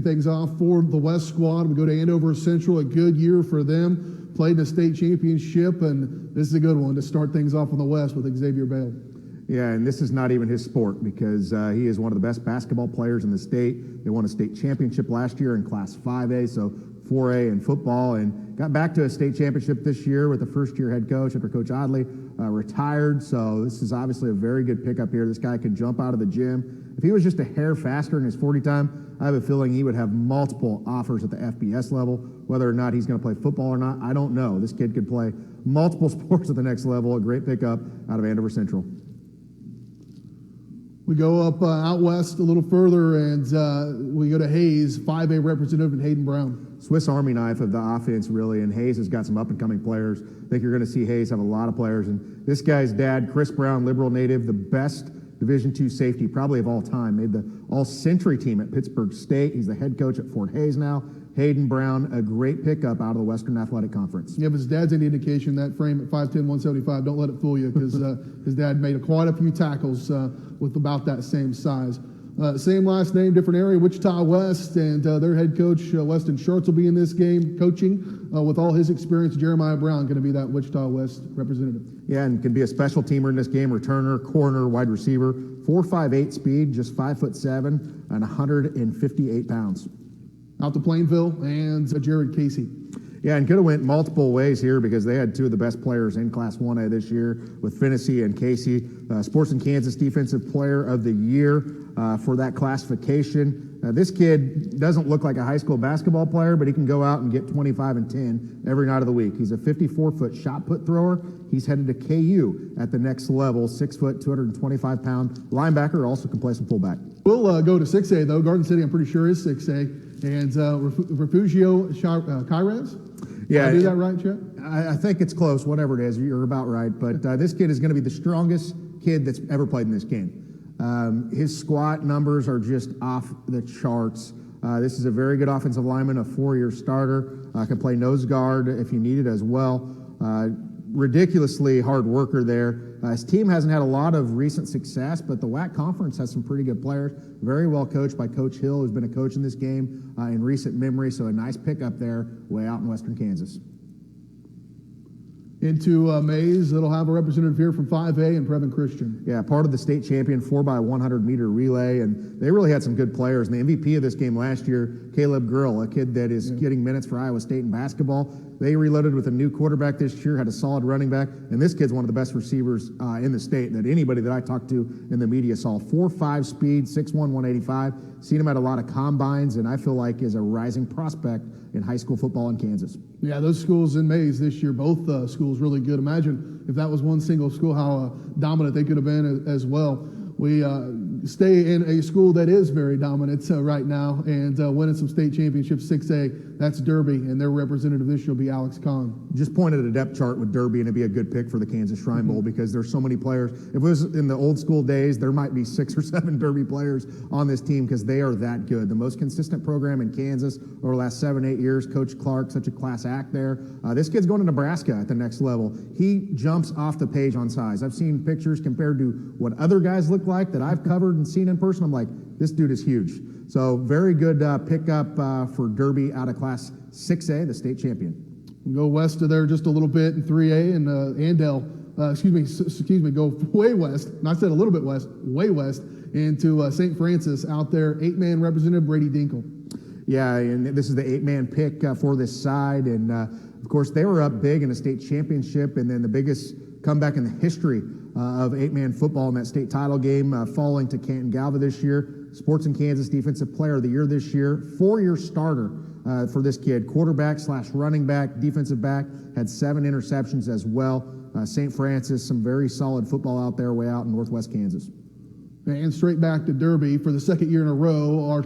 things off for the West squad. We go to Andover Central, a good year for them. Played in a state championship, and this is a good one to start things off on the West with Xavier Bale. Yeah, and this is not even his sport because he is one of the best basketball players in the state. They won a state championship last year in Class 5A, so 4A in football, and got back to a state championship this year with the first-year head coach after Coach Odley retired. So this is obviously a very good pickup here. This guy could jump out of the gym. If he was just a hair faster in his 40 time, I have a feeling he would have multiple offers at the FBS level. Whether or not he's going to play football or not, I don't know. This kid could play multiple sports at the next level. A great pickup out of Andover Central. We go up out west a little further, and we go to Hayes, 5A representative, and Hayden Brown. Swiss Army knife of the offense, really, and Hayes has got some up-and-coming players. I think you're going to see Hayes have a lot of players. And this guy's dad, Chris Brown, liberal native, the best Division II safety probably of all time, made the all-century team at Pittsburgh State. He's the head coach at Fort Hays now. Hayden Brown, a great pickup out of the Western Athletic Conference. Yeah, if his dad's any indication, that frame at 5'10", 175, don't let it fool you, because his dad made quite a few tackles with about that same size. Same last name, different area, Wichita West, and their head coach, Weston Shorts, will be in this game coaching with all his experience. Jeremiah Brown going to be that Wichita West representative. Yeah, and can be a special teamer in this game, returner, corner, wide receiver, 4.58 speed, just 5'7", and 158 pounds. Out to Plainville, and Jared Casey. Yeah, and could have went multiple ways here because they had two of the best players in Class 1A this year with Finnessy and Casey. Sports in Kansas Defensive Player of the Year for that classification. This kid doesn't look like a high school basketball player, but he can go out and get 25 and 10 every night of the week. He's a 54-foot shot put thrower. He's headed to KU at the next level, 6 foot, 225-pound linebacker, also can play some fullback. We'll go to 6A, though. Garden City, I'm pretty sure, is 6A. And Refugio Caires? Yeah, Did I do that right, Chet? I think it's close, whatever it is. You're about right. But this kid is going to be the strongest kid that's ever played in this game. His squat numbers are just off the charts. This is a very good offensive lineman, a 4-year starter. Can play nose guard if you need it as well. Ridiculously hard worker there. His team hasn't had a lot of recent success, but the WAC conference has some pretty good players. Very well coached by Coach Hill, who's been a coach in this game in recent memory, so a nice pickup there way out in western Kansas. Into Mays, it'll have a representative here from 5A and Previn Christian. Yeah, part of the state champion 4x100 meter relay, and they really had some good players. And the MVP of this game last year, Caleb Grill, a kid that is getting minutes for Iowa State in basketball. They reloaded with a new quarterback this year, had a solid running back, and this kid's one of the best receivers in the state that anybody that I talked to in the media saw. 4.5 speed, 6'1", 185. Seen him at a lot of combines, and I feel like is a rising prospect in high school football in Kansas. Yeah, those schools in Mays this year, both schools really good. Imagine if that was one single school, how dominant they could have been as well. We stay in a school that is very dominant right now and winning some state championships, 6A. That's Derby, and their representative this year will be Alex Kahn. Just pointed at a depth chart with Derby, and it'd be a good pick for the Kansas Shrine Bowl because there's so many players. If it was in the old school days, there might be 6 or 7 Derby players on this team because they are that good. The most consistent program in Kansas over the last 7-8 years. Coach Clark, such a class act there. This kid's going to Nebraska at the next level. He jumps off the page on size. I've seen pictures compared to what other guys look like that I've covered and seen in person. I'm like, this dude is huge. So very good pickup for Derby out of Class 6A, the state champion. We go west of there just a little bit in 3A, and Andell, go way west. And I said a little bit west, way west, into St. Francis out there, 8-man representative Brady Dinkle. Yeah, and this is the 8-man pick for this side. And, of course, they were up big in a state championship, and then the biggest comeback in the history of 8-man football in that state title game, falling to Canton Galva this year. Sports in Kansas Defensive Player of the Year this year. 4-year starter for this kid. Quarterback / running back, defensive back. Had 7 interceptions as well. St. Francis, some very solid football out there way out in northwest Kansas. And straight back to Derby for the second year in a row. Our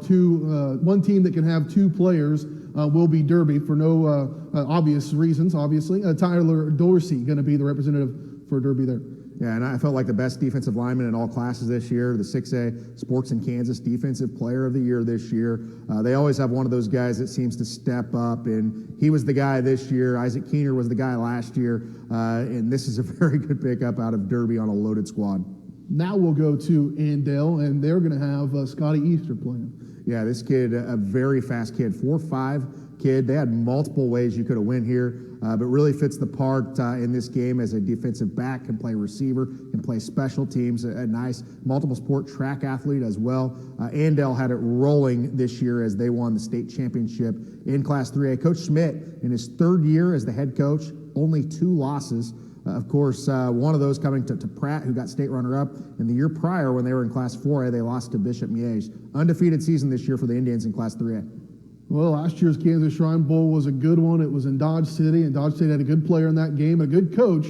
one team that can have 2 players will be Derby for no obvious reasons, obviously. Tyler Dorsey going to be the representative for Derby there. Yeah, and I felt like the best defensive lineman in all classes this year, the 6A Sports in Kansas Defensive Player of the Year this year. They always have one of those guys that seems to step up, and he was the guy this year. Isaac Keener was the guy last year, and this is a very good pickup out of Derby on a loaded squad. Now we'll go to Andell, and they're going to have Scotty Easter playing. Yeah, this kid, a very fast kid, 4'5" kid. They had multiple ways you could have went here, but really fits the part in this game as a defensive back, can play receiver, can play special teams, a nice multiple sport track athlete as well. Andale had it rolling this year as they won the state championship in Class 3A. Coach Schmidt, in his third year as the head coach, only 2 losses. Of course, one of those coming to Pratt, who got state runner-up. And the year prior, when they were in Class 4A, they lost to Bishop Miege. Undefeated season this year for the Indians in Class 3A. Well, last year's Kansas Shrine Bowl was a good one. It was in Dodge City, and Dodge City had a good player in that game, a good coach.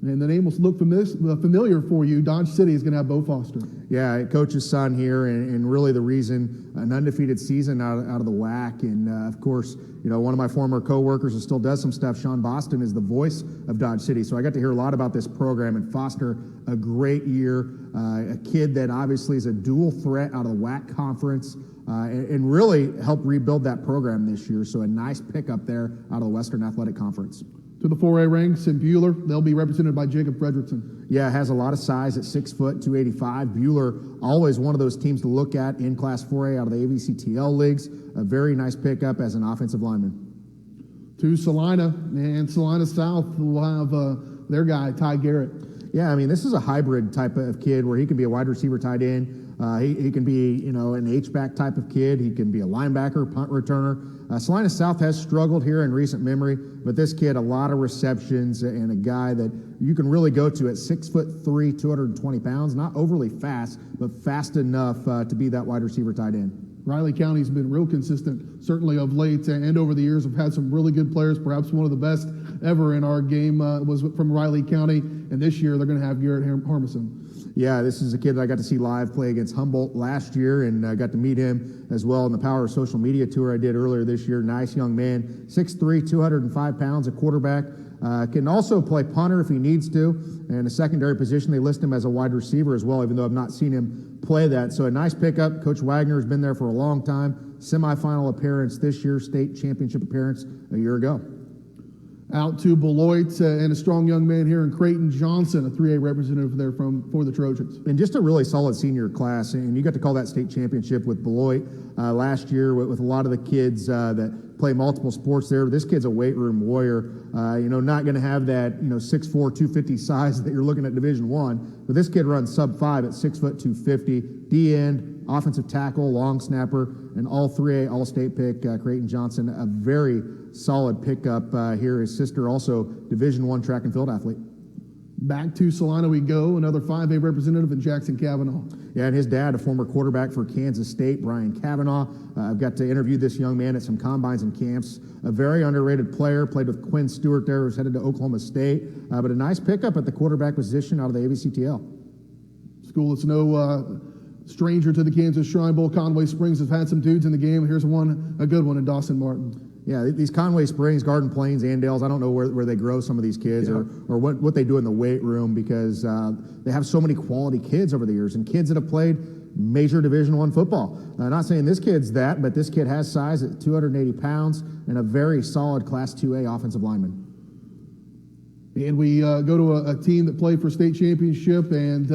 And the name will look familiar for you. Dodge City is going to have Bo Foster. Yeah, coach's son here, and really the reason an undefeated season out of the WAC. And of course, you know, one of my former coworkers who still does some stuff, Sean Boston, is the voice of Dodge City. So I got to hear a lot about this program, and Foster, a great year, a kid that obviously is a dual threat out of the WAC conference, and really helped rebuild that program this year. So a nice pickup there out of the Western Athletic Conference. To the 4A ranks in Bueller, they'll be represented by Jacob Fredrickson. Yeah, has a lot of size at 6 foot, 285. Bueller, always one of those teams to look at in Class 4A out of the AVCTL leagues. A very nice pickup as an offensive lineman. To Salina, and Salina South will have their guy, Ty Garrett. Yeah, I mean, this is a hybrid type of kid where he can be a wide receiver, tight end. He can be, you know, an H-back type of kid. He can be a linebacker, punt returner. Salina South has struggled here in recent memory, but this kid, a lot of receptions and a guy that you can really go to at 6'3", 220 pounds. Not overly fast, but fast enough to be that wide receiver, tight end. Riley County's been real consistent, certainly of late and over the years. Have had some really good players. Perhaps one of the best ever in our game was from Riley County, and this year they're going to have Garrett Harmison. Yeah, this is a kid that I got to see live play against Humboldt last year, and got to meet him as well in the Power of Social Media tour I did earlier this year. Nice young man, 6'3", 205 pounds, a quarterback. Can also play punter if he needs to. And a secondary position, they list him as a wide receiver as well, even though I've not seen him play that. So a nice pickup. Coach Wagner has been there for a long time. Semifinal appearance this year, state championship appearance a year ago. Out to Beloit, and a strong young man here in Creighton Johnson, a 3A representative there for the Trojans. And just a really solid senior class, and you got to call that state championship with Beloit last year with a lot of the kids that play multiple sports there. This kid's a weight room warrior. You know, not going to have that 6'4", 250 size that you're looking at Division I, but this kid runs sub-5 at 6 foot 250, D-end, offensive tackle, long snapper, and all 3A All-State pick, Creighton Johnson, a very solid pickup here. His sister also Division I track and field athlete. Back to Salina we go, another 5A representative in Jackson Cavanaugh. Yeah, and his dad, a former quarterback for Kansas State, Brian Cavanaugh. I've got to interview this young man at some combines and camps. A very underrated player, played with Quinn Stewart there, who's headed to Oklahoma State. But a nice pickup at the quarterback position out of the AVCTL. School that's no stranger to the Kansas Shrine Bowl. Conway Springs has had some dudes in the game. Here's a good one in Dawson Martin. Yeah, these Conway Springs, Garden Plains, Andales, I don't know where they grow some of these kids, or what they do in the weight room, because they have so many quality kids over the years, and kids that have played major Division I football. Not saying this kid's that, but this kid has size at 280 pounds and a very solid Class 2A offensive lineman. And we go to a team that played for state championship, and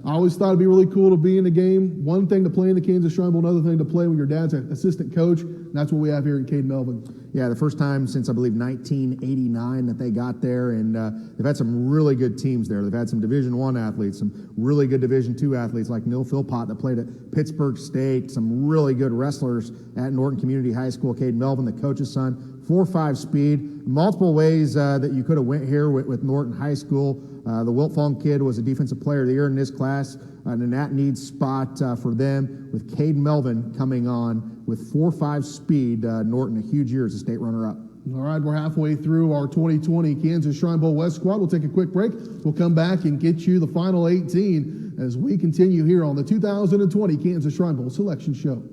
I always thought it'd be really cool to be in the game. One thing to play in the Kansas Shrine Bowl, another thing to play when your dad's an assistant coach, and that's what we have here in Cade Melvin. Yeah, the first time since, I believe, 1989 that they got there, and they've had some really good teams there. They've had some Division I athletes, some really good Division II athletes like Neil Philpott that played at Pittsburgh State, some really good wrestlers at Norton Community High School. Cade Melvin, the coach's son, 4.5 speed, multiple ways that you could have went here with Norton High School. The Wiltfong kid was a defensive player of the year in this class, and a Nat Needs spot for them, with Cade Melvin coming on with 4.5 speed. Norton, a huge year as a state runner-up. All right, we're halfway through our 2020 Kansas Shrine Bowl West squad. We'll take a quick break. We'll come back and get you the final 18 as we continue here on the 2020 Kansas Shrine Bowl Selection Show.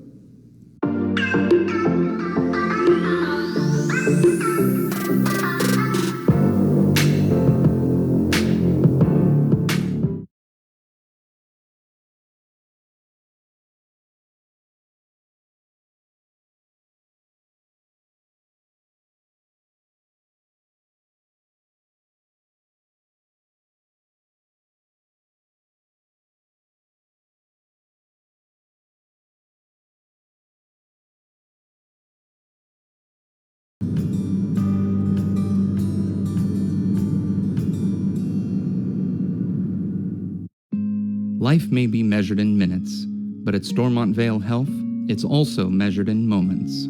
Life may be measured in minutes, but at Stormont Vale Health, it's also measured in moments.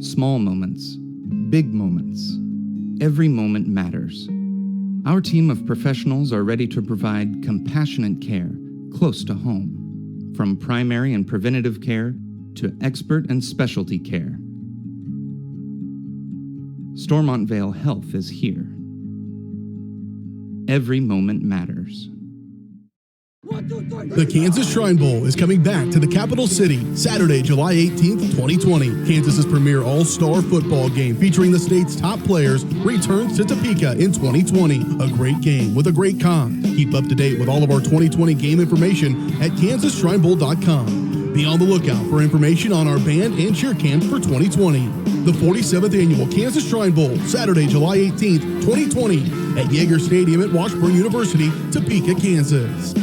Small moments, big moments. Every moment matters. Our team of professionals are ready to provide compassionate care close to home, from primary and preventative care to expert and specialty care. Stormont Vale Health is here. Every moment matters. The Kansas Shrine Bowl is coming back to the capital city Saturday, July 18th, 2020. Kansas's premier all-star football game featuring the state's top players returns to Topeka in 2020. A great game with a great con. Keep up to date with all of our 2020 game information at kansasshrinebowl.com. Be on the lookout for information on our band and cheer camps for 2020. The 47th annual Kansas Shrine Bowl, Saturday, July 18th, 2020 at Yeager Stadium at Washburn University, Topeka, Kansas.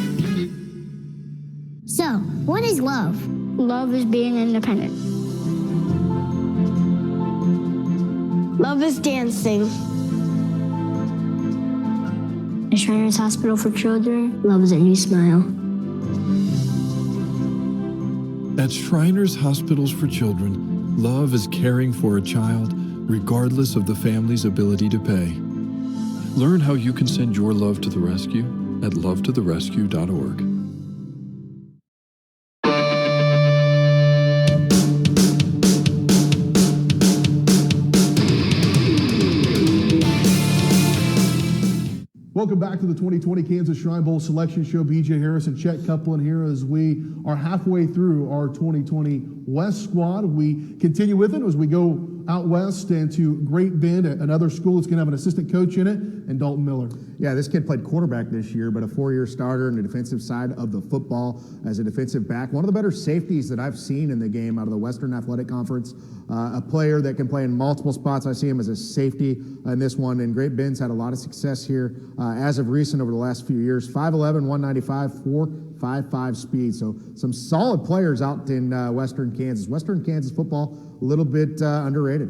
So, what is love? Love is being independent. Love is dancing. At Shriners Hospital for Children, love is a new smile. At Shriners Hospitals for Children, love is caring for a child regardless of the family's ability to pay. Learn how you can send your love to the rescue at lovetotherescue.org. Welcome back to the 2020 Kansas Shrine Bowl Selection Show. BJ Harris and Chet Kuplen here as we are halfway through our 2020 West squad. We continue with it as we go out west and to Great Bend, another school that's going to have an assistant coach in it, and Dalton Miller. Yeah, this kid played quarterback this year, but a four-year starter in the defensive side of the football as a defensive back. One of the better safeties that I've seen in the game out of the Western Athletic Conference. A player that can play in multiple spots. I see him as a safety in this one, and Great Bend's had a lot of success here as of recent over the last few years. 5'11", 195, 4.55 speed. So some solid players out in Western Kansas. Western Kansas football, a little bit underrated.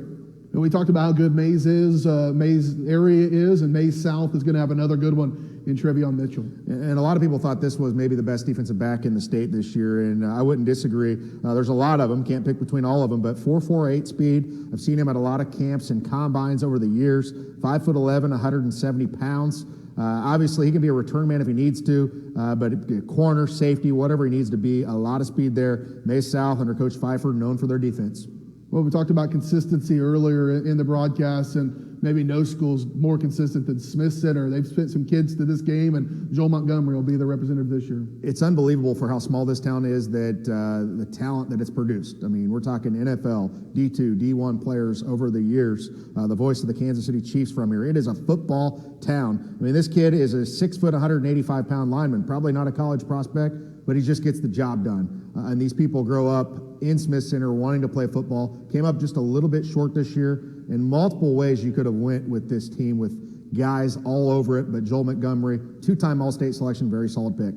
And we talked about how good Mays is, Mays area is, and Mays South is going to have another good one in Trevion Mitchell. And a lot of people thought this was maybe the best defensive back in the state this year, and I wouldn't disagree. There's a lot of them, can't pick between all of them, but 4.48 speed. I've seen him at a lot of camps and combines over the years. 5'11", 170 pounds. Obviously, he can be a return man if he needs to, but corner, safety, whatever he needs to be. A lot of speed there. Mays South under Coach Pfeiffer, known for their defense. Well, we talked about consistency earlier in the broadcast, and maybe no school's more consistent than Smith Center. They've sent some kids to this game, and Joel Montgomery will be the representative this year. It's unbelievable for how small this town is, that the talent that it's produced. I mean, we're talking NFL, D2, D1 players over the years. The voice of the Kansas City Chiefs from here. It is a football town. I mean, this kid is a 6 foot, 185-pound lineman. Probably not a college prospect, but he just gets the job done. And these people grow up in Smith Center wanting to play football. Came up just a little bit short this year. In multiple ways you could have went with this team with guys all over it, but Joel Montgomery, two-time All-State selection, very solid pick.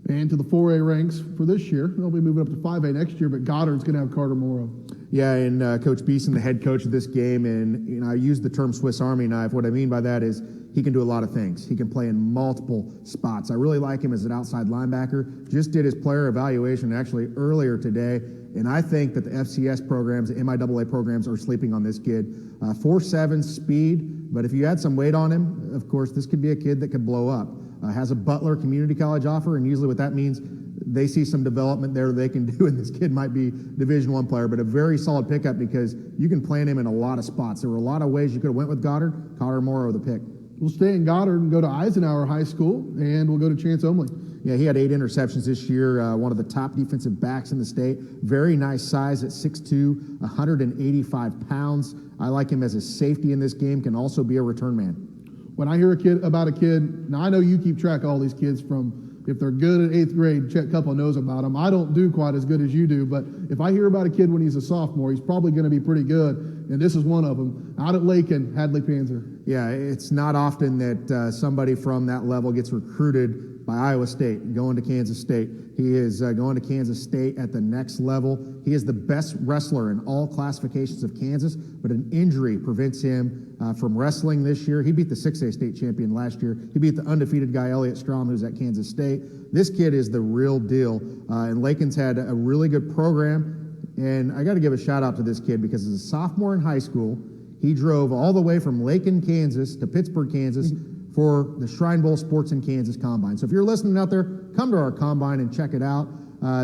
And to the 4A ranks for this year. They'll be moving up to 5A next year, but Goddard's going to have Carter Morrow. Yeah, and Coach Beeson, the head coach of this game, and I use the term Swiss Army knife. What I mean by that is he can do a lot of things. He can play in multiple spots. I really like him as an outside linebacker. Just did his player evaluation actually earlier today, and I think that the FCS programs, the MIAA programs, are sleeping on this kid. 4.7 speed, but if you add some weight on him, of course, this could be a kid that could blow up. Has a Butler Community College offer, and usually what that means, they see some development there they can do, and this kid might be Division I player, but a very solid pickup because you can plant him in a lot of spots. There were a lot of ways you could have went with Goddard. Carter Morrow, the pick. We'll stay in Goddard and go to Eisenhower High School, and we'll go to Chance Omley. Yeah, he had 8 interceptions this year, one of the top defensive backs in the state. Very nice size at 6'2", 185 pounds. I like him as a safety in this game, can also be a return man. When I hear about a kid, now I know you keep track of all these kids from, if they're good at 8th grade, Chet Kuplen knows about them. I don't do quite as good as you do, but if I hear about a kid when he's a sophomore, he's probably going to be pretty good, and this is one of them. Out at Lakin, Hadley Panzer. Yeah, it's not often that somebody from that level gets recruited by Iowa State, going to Kansas State. He is going to Kansas State at the next level. He is the best wrestler in all classifications of Kansas, but an injury prevents him from wrestling this year. He beat the 6A state champion last year. He beat the undefeated guy, Elliott Strom, who's at Kansas State. This kid is the real deal, and Lakin's had a really good program. And I got to give a shout out to this kid because as a sophomore in high school, he drove all the way from Lakin, Kansas to Pittsburgh, Kansas for the Shrine Bowl Sports in Kansas Combine. So if you're listening out there, come to our Combine and check it out.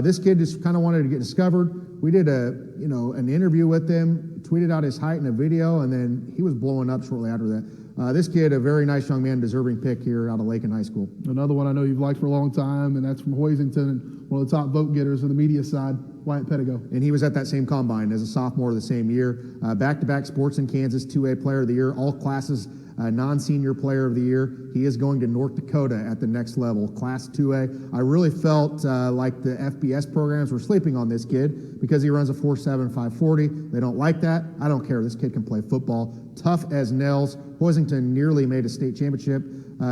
This kid just kind of wanted to get discovered. We did an interview with him, tweeted out his height in a video, and then he was blowing up shortly after that. This kid, a very nice young man, deserving pick here out of Lakin High School. Another one I know you've liked for a long time, and that's from Hoisington, and one of the top vote getters on the media side, Wyatt Pettigo. And he was at that same combine as a sophomore the same year. Back-to-back Sports in Kansas 2A Player of the Year, all classes non-senior Player of the Year. He is going to North Dakota at the next level, Class 2A. I really felt like the FBS programs were sleeping on this kid because he runs a 4.7 540. They don't like that. I don't care. This kid can play football. Tough as nails. Hoisington nearly made a state championship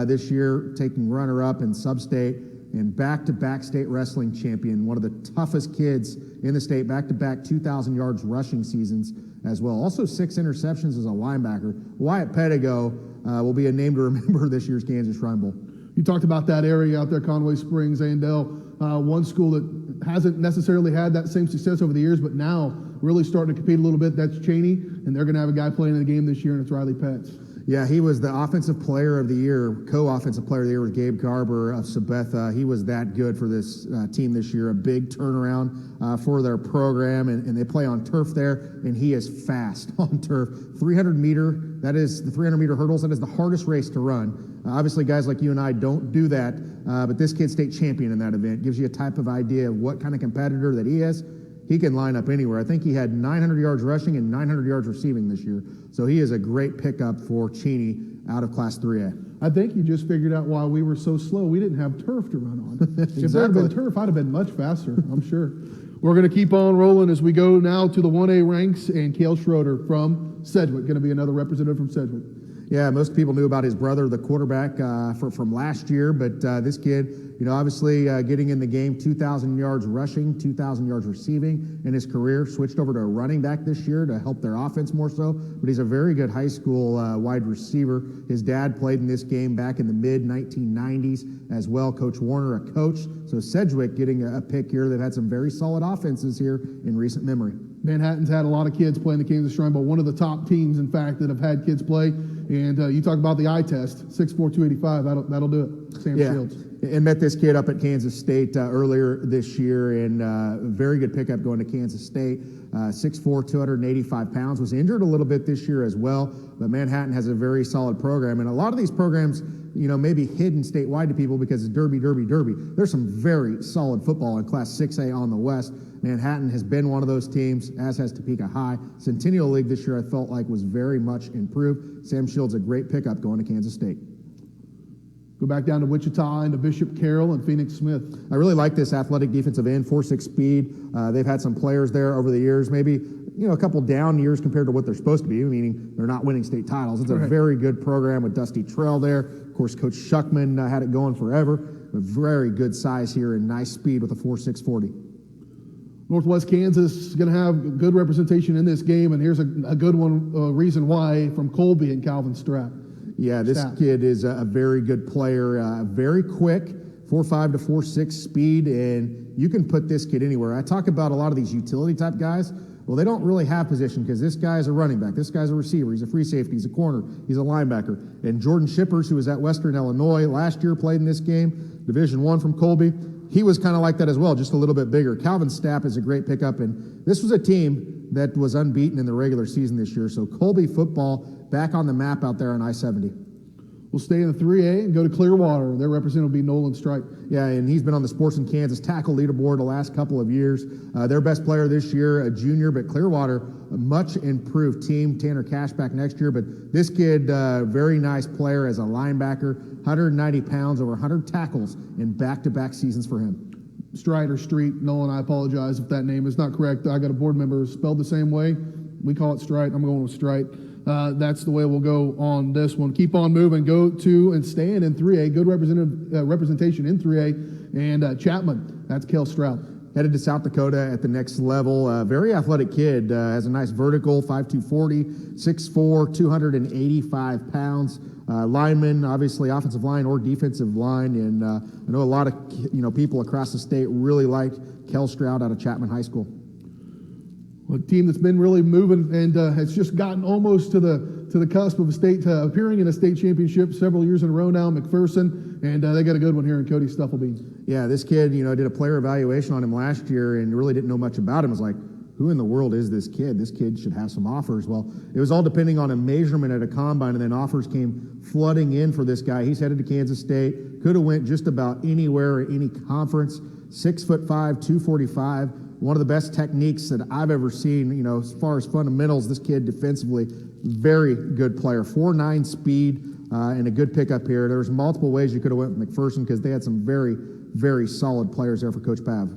this year, taking runner-up in sub-state, and back-to-back state wrestling champion, one of the toughest kids in the state, back-to-back 2,000 yards rushing seasons as well. Also 6 interceptions as a linebacker. Wyatt Pettigo will be a name to remember this year's Kansas Shrine Bowl. You talked about that area out there, Conway Springs, A&L, one school that hasn't necessarily had that same success over the years, but now really starting to compete a little bit. That's Cheney, and they're going to have a guy playing in the game this year, and it's Riley Petts. Yeah, he was the Offensive Player of the Year, co-Offensive Player of the Year with Gabe Garber of Sabetha. He was that good for this team this year, a big turnaround for their program, and they play on turf there, and he is fast on turf. 300-meter, that is the 300-meter hurdles, that is the hardest race to run. Obviously, guys like you and I don't do that, but this kid's state champion in that event. Gives you a type of idea of what kind of competitor that he is. He can line up anywhere. I think he had 900 yards rushing and 900 yards receiving this year. So he is a great pickup for Cheney out of Class 3A. I think you just figured out why we were so slow. We didn't have turf to run on. Exactly. If there had been turf, I'd have been much faster, I'm sure. We're going to keep on rolling as we go now to the 1A ranks, and Cale Schroeder from Sedgwick, going to be another representative from Sedgwick. Yeah, most people knew about his brother, the quarterback from last year, but this kid, obviously getting in the game, 2,000 yards rushing, 2,000 yards receiving in his career, switched over to a running back this year to help their offense more so, but he's a very good high school wide receiver. His dad played in this game back in the mid-1990s as well, Coach Warner, a coach. So Sedgwick getting a pick here. They've had some very solid offenses here in recent memory. Manhattan's had a lot of kids playing the Kansas Shrine Bowl, one of the top teams, in fact, that have had kids play. And you talk about the eye test, 6'4", 285, that'll do it. Sam Shields. And met this kid up at Kansas State earlier this year, and very good pickup going to Kansas State. 6'4", 285 pounds, was injured a little bit this year as well, but Manhattan has a very solid program. And a lot of these programs, may be hidden statewide to people because it's Derby. There's some very solid football in Class 6A on the West. Manhattan has been one of those teams, as has Topeka High. Centennial League this year I felt like was very much improved. Sam Shields a great pickup going to Kansas State. Go back down to Wichita and to Bishop Carroll and Phoenix Smith. I really like this athletic defensive end, 4.6 speed. They've had some players there over the years, maybe a couple down years compared to what they're supposed to be, meaning they're not winning state titles. It's a very good program with Dusty Trail there. Of course, Coach Shuckman had it going forever. A very good size here and nice speed with a 4.6 40. Northwest Kansas is going to have good representation in this game, and here's a good one, reason why, from Colby and Calvin Strapp. Yeah, this kid is a very good player, very quick, 4.5 to 4.6 speed, and you can put this kid anywhere. I talk about a lot of these utility-type guys. Well, they don't really have position because this guy's a running back, this guy's a receiver, he's a free safety, he's a corner, he's a linebacker. And Jordan Shippers, who was at Western Illinois last year, played in this game, Division I from Colby. He was kind of like that as well, just a little bit bigger. Calvin Stapp is a great pickup, and this was a team that was unbeaten in the regular season this year. So Colby football back on the map out there on I-70. We'll stay in the 3A and go to Clearwater. Their representative will be Nolan Strike. Yeah, and he's been on the Sports in Kansas tackle leaderboard the last couple of years. Their best player this year, a junior, but Clearwater, a much improved team. Tanner Cash back next year, but this kid, very nice player as a linebacker, 190 pounds, over 100 tackles in back-to-back seasons for him. Stride or Street, Nolan, I apologize if that name is not correct. I got a board member spelled the same way. We call it Stride. I'm going with Stride. that's the way we'll go on this one. Keep on moving. Go to and stand in 3A. Good representation in 3A. And Chapman, that's Kel Stroud. Headed to South Dakota at the next level. Very athletic kid. Has a nice vertical, 5'2", 40, 6'4", 285 pounds. Lineman, obviously offensive line or defensive line. And I know a lot of people across the state really like Kel Stroud out of Chapman High School. Well, a team that's been really moving and has just gotten almost to the cusp of a state appearing in a state championship several years in a row now. McPherson, and they got a good one here in Cody Stufflebean. Yeah, this kid, did a player evaluation on him last year and really didn't know much about him. I was like, who in the world is this kid? This kid should have some offers. Well, it was all depending on a measurement at a combine, and then offers came flooding in for this guy. He's headed to Kansas State. Could have went just about anywhere at any conference. 6'5", 245. One of the best techniques that I've ever seen, as far as fundamentals. This kid defensively, very good player. 4.9 speed and a good pickup here. There's multiple ways you could have went with McPherson because they had some very, very solid players there for Coach Pav.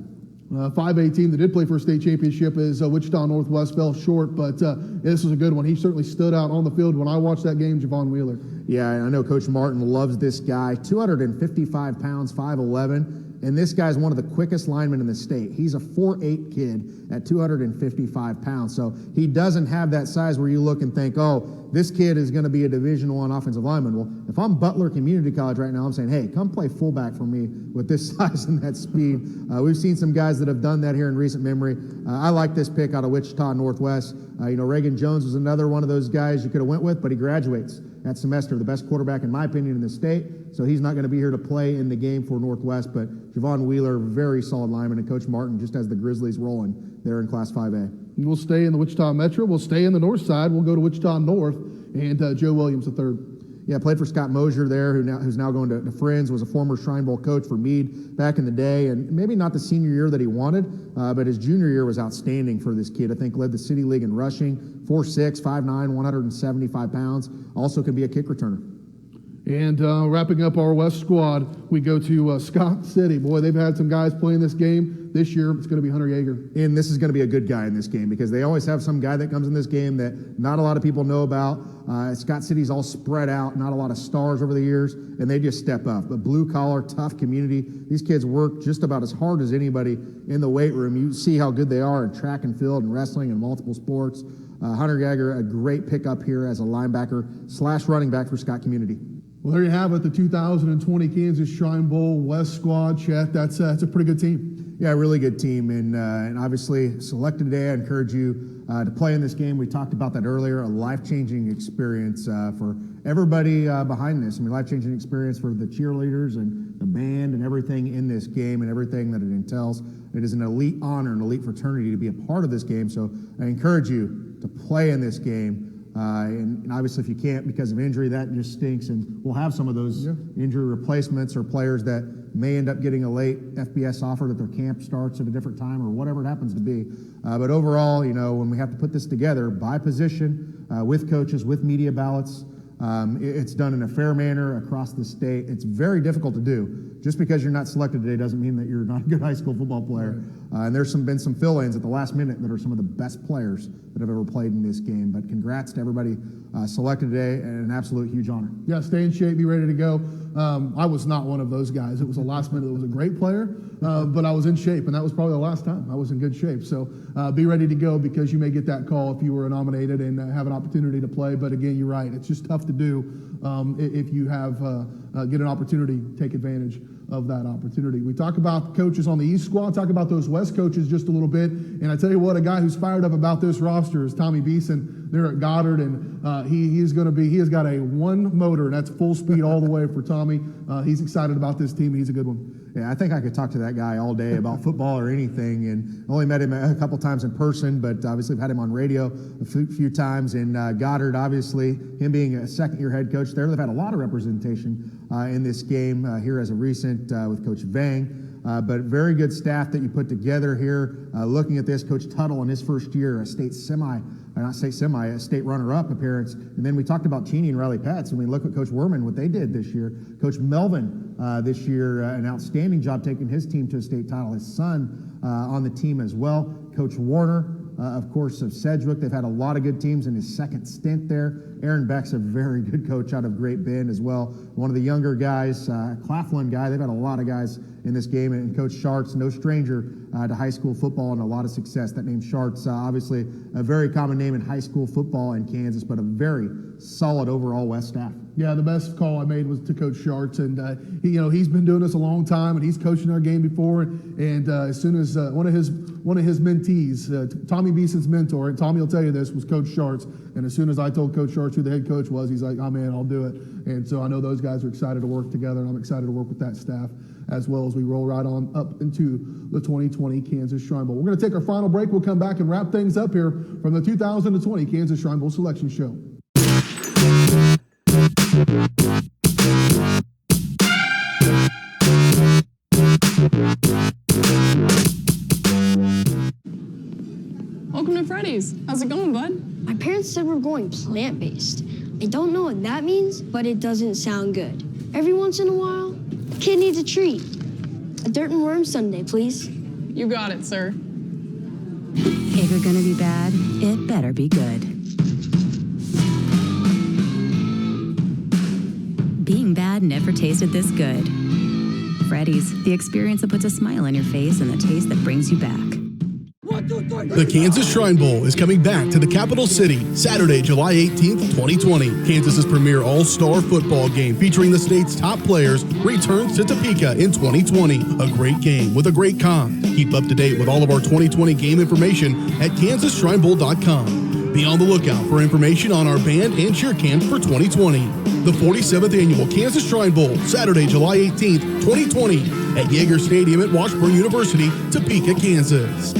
5A team that did play for a state championship is Wichita Northwest. Fell short, but this was a good one. He certainly stood out on the field when I watched that game, Javon Wheeler. Yeah, I know Coach Martin loves this guy. 255 pounds, 5'11". And this guy's one of the quickest linemen in the state. He's a 4'8" kid at 255 pounds. So he doesn't have that size where you look and think, oh, this kid is going to be a Division I offensive lineman. Well, if I'm Butler Community College right now, I'm saying, hey, come play fullback for me with this size and that speed. We've seen some guys that have done that here in recent memory. I like this pick out of Wichita Northwest. Reagan Jones was another one of those guys you could have went with, but he graduates that semester, the best quarterback, in my opinion, in the state. So he's not going to be here to play in the game for Northwest. But Javon Wheeler, very solid lineman, and Coach Martin just has the Grizzlies rolling there in Class 5A. We'll stay in the Wichita Metro. We'll stay in the north side. We'll go to Wichita North, and Joe Williams III. Yeah, played for Scott Mosier there, who's now going to Friends, was a former Shrine Bowl coach for Meade back in the day, and maybe not the senior year that he wanted, but his junior year was outstanding for this kid. I think led the City League in rushing, 4'6", 5'9", 175 pounds, also can be a kick returner. And wrapping up our West squad, we go to Scott City. Boy, they've had some guys playing this game. This year, it's going to be Hunter Yeager. And this is going to be a good guy in this game because they always have some guy that comes in this game that not a lot of people know about. Scott City's all spread out, not a lot of stars over the years, and they just step up. But blue-collar, tough community. These kids work just about as hard as anybody in the weight room. You see how good they are in track and field and wrestling and multiple sports. Hunter Yeager, a great pickup here as a linebacker / running back for Scott Community. Well, there you have it, the 2020 Kansas Shrine Bowl West squad. Chet, that's a pretty good team. Yeah, really good team, and obviously selected today. I encourage you to play in this game. We talked about that earlier. A life-changing experience for everybody behind this. I mean, life-changing experience for the cheerleaders and the band and everything in this game and everything that it entails. It is an elite honor and elite fraternity to be a part of this game. So I encourage you to play in this game. And obviously, if you can't because of injury, that just stinks. And we'll have some of those injury replacements or players that may end up getting a late FBS offer that their camp starts at a different time or whatever it happens to be. But overall, when we have to put this together by position, with coaches, with media ballots, it's done in a fair manner across the state. It's very difficult to do. Just because you're not selected today doesn't mean that you're not a good high school football player. And there's been some fill-ins at the last minute that are some of the best players that have ever played in this game. But congrats to everybody selected today, and an absolute huge honor. Yeah, stay in shape, be ready to go. I was not one of those guys. It was the last minute. It was a great player, but I was in shape, and that was probably the last time I was in good shape. So be ready to go because you may get that call if you were nominated and have an opportunity to play. But again, you're right. It's just tough to do if you have get an opportunity, take advantage of that opportunity. We talk about coaches on the East squad, talk about those West coaches just a little bit. And I tell you what, a guy who's fired up about this roster is Tommy Beeson there at Goddard. And he has got a one motor, and that's full speed all the way for Tommy. He's excited about this team. He's a good one. Yeah, I think I could talk to that guy all day about football or anything, and only met him a couple times in person, but obviously I've had him on radio a few times. And Goddard, obviously, him being a second-year head coach there, they've had a lot of representation in this game here as a recent with Coach Vang. But very good staff that you put together here. Looking at this, Coach Tuttle in his first year, a state runner-up appearance. And then we talked about Cheney and Riley Pets, and we look at Coach Werman, what they did this year. Coach Melvin this year, an outstanding job taking his team to a state title. His son on the team as well. Coach Warner, of course, of Sedgwick. They've had a lot of good teams in his second stint there. Aaron Beck's a very good coach out of Great Bend as well. One of the younger guys, Claflin guy. They've had a lot of guys in this game, and Coach Schartz, no stranger to high school football and a lot of success. That name Schartz, obviously a very common name in high school football in Kansas, but a very solid overall West staff. Yeah, the best call I made was to Coach Schartz, and he's been doing this a long time, and he's coaching our game before. And as soon as one of his mentees, Tommy Beeson's mentor, and Tommy will tell you this, was Coach Schartz. And as soon as I told Coach Schartz who the head coach was, he's like, "Oh man, I'll do it." And so I know those guys are excited to work together, and I'm excited to work with that staff as well as we roll right on up into the 2020 Kansas Shrine Bowl. We're going to take our final break. We'll come back and wrap things up here from the 2020 Kansas Shrine Bowl Selection Show. Welcome to Freddy's. How's it going, bud? My parents said we're going plant-based. I don't know what that means, but it doesn't sound good. Every once in a while, a kid needs a treat. A dirt and worm sundae, please. You got it, sir. If you're gonna be bad, it better be good. Being bad never tasted this good. Freddy's, the experience that puts a smile on your face and the taste that brings you back. The Kansas Shrine Bowl is coming back to the capital city Saturday, July 18th, 2020. Kansas's premier all-star football game featuring the state's top players returns to Topeka in 2020. A great game with a great comp. Keep up to date with all of our 2020 game information at kansasshrinebowl.com. Be on the lookout for information on our band and cheer camps for 2020. The 47th annual Kansas Shrine Bowl, Saturday, July 18th, 2020 at Yeager Stadium at Washburn University, Topeka, Kansas.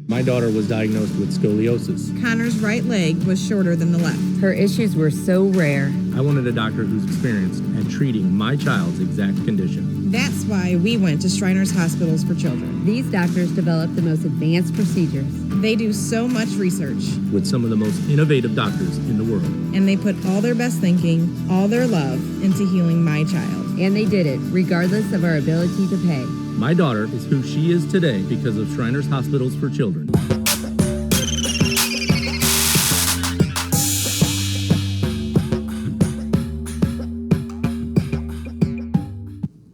My daughter was diagnosed with scoliosis. Connor's right leg was shorter than the left. Her issues were so rare. I wanted a doctor who's experienced at treating my child's exact condition. That's why we went to Shriners Hospitals for Children. These doctors develop the most advanced procedures. They do so much research. With some of the most innovative doctors in the world. And they put all their best thinking, all their love into healing my child. And they did it, regardless of our ability to pay. My daughter is who she is today because of Shriners Hospitals for Children.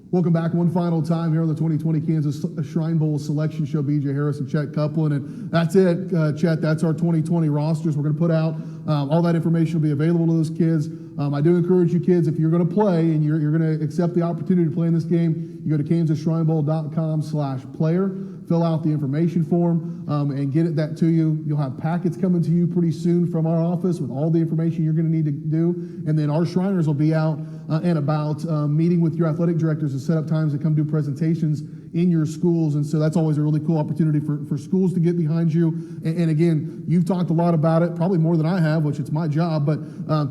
Welcome back one final time here on the 2020 Kansas Shrine Bowl Selection Show. BJ Harris and Chet Kuplen. And that's it, Chet. That's our 2020 rosters. We're going to put out all that information will be available to those kids. I do encourage you kids, if you're going to play and you're going to accept the opportunity to play in this game, you go to kansasshrinebowl.com/player. Fill out the information form and get that to you. You'll have packets coming to you pretty soon from our office with all the information you're going to need to do. And then our Shriners will be out and about meeting with your athletic directors to set up times to come do presentations in your schools. And so that's always a really cool opportunity for schools to get behind you. And again, you've talked a lot about it, probably more than I have, which it's my job, but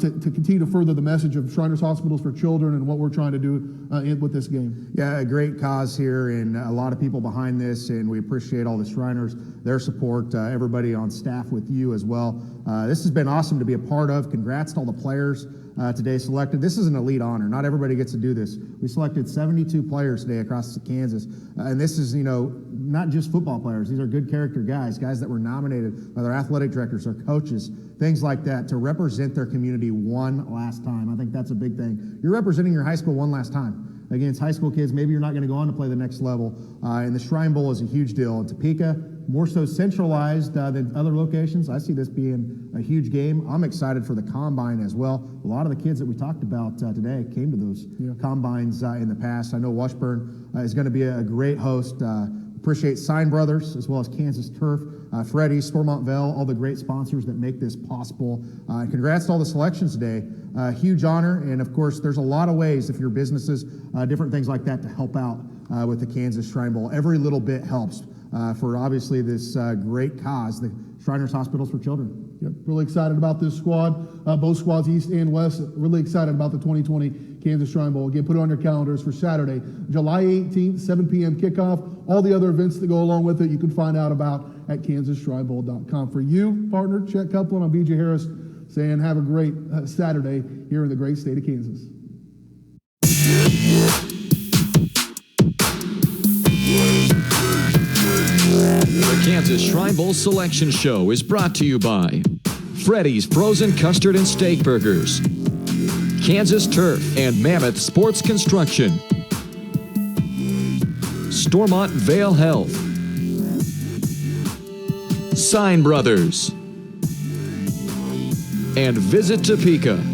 to continue to further the message of Shriners Hospitals for Children and what we're trying to do with this game. Yeah, a great cause here and a lot of people behind this, and we appreciate all the Shriners, their support, everybody on staff with you as well. This has been awesome to be a part of. Congrats to all the players today selected. This is an elite honor. Not everybody gets to do this. We selected 72 players today across Kansas, and this is, not just football players. These are good character guys that were nominated by their athletic directors, their coaches, things like that, to represent their community one last time. I think that's a big thing. You're representing your high school one last time against high school kids. Maybe you're not going to go on to play the next level, and the Shrine Bowl is a huge deal. In Topeka, more so centralized than other locations. I see this being a huge game. I'm excited for the Combine as well. A lot of the kids that we talked about today came to those Combines in the past. I know Washburn is going to be a great host. Appreciate Sign Brothers as well as Kansas Turf, Freddy's, Stormont Vale, all the great sponsors that make this possible. Congrats to all the selections today. Huge honor, and of course, there's a lot of ways if your businesses, different things like that, to help out with the Kansas Shrine Bowl. Every little bit helps for obviously this great cause, the Shriners Hospitals for Children. Yep, really excited about this squad. Both squads, East and West, really excited about the 2020 Kansas Shrine Bowl. Again, put it on your calendars for Saturday, July 18th, 7 p.m. kickoff. All the other events that go along with it, you can find out about at kansasshrinebowl.com. For you, partner, Chet Kuplen, I'm BJ Harris, saying have a great Saturday here in the great state of Kansas. The Kansas Shrine Bowl Selection Show is brought to you by Freddy's Frozen Custard and Steak Burgers, Kansas Turf and Mammoth Sports Construction, Stormont Vale Health, Sign Brothers, and Visit Topeka.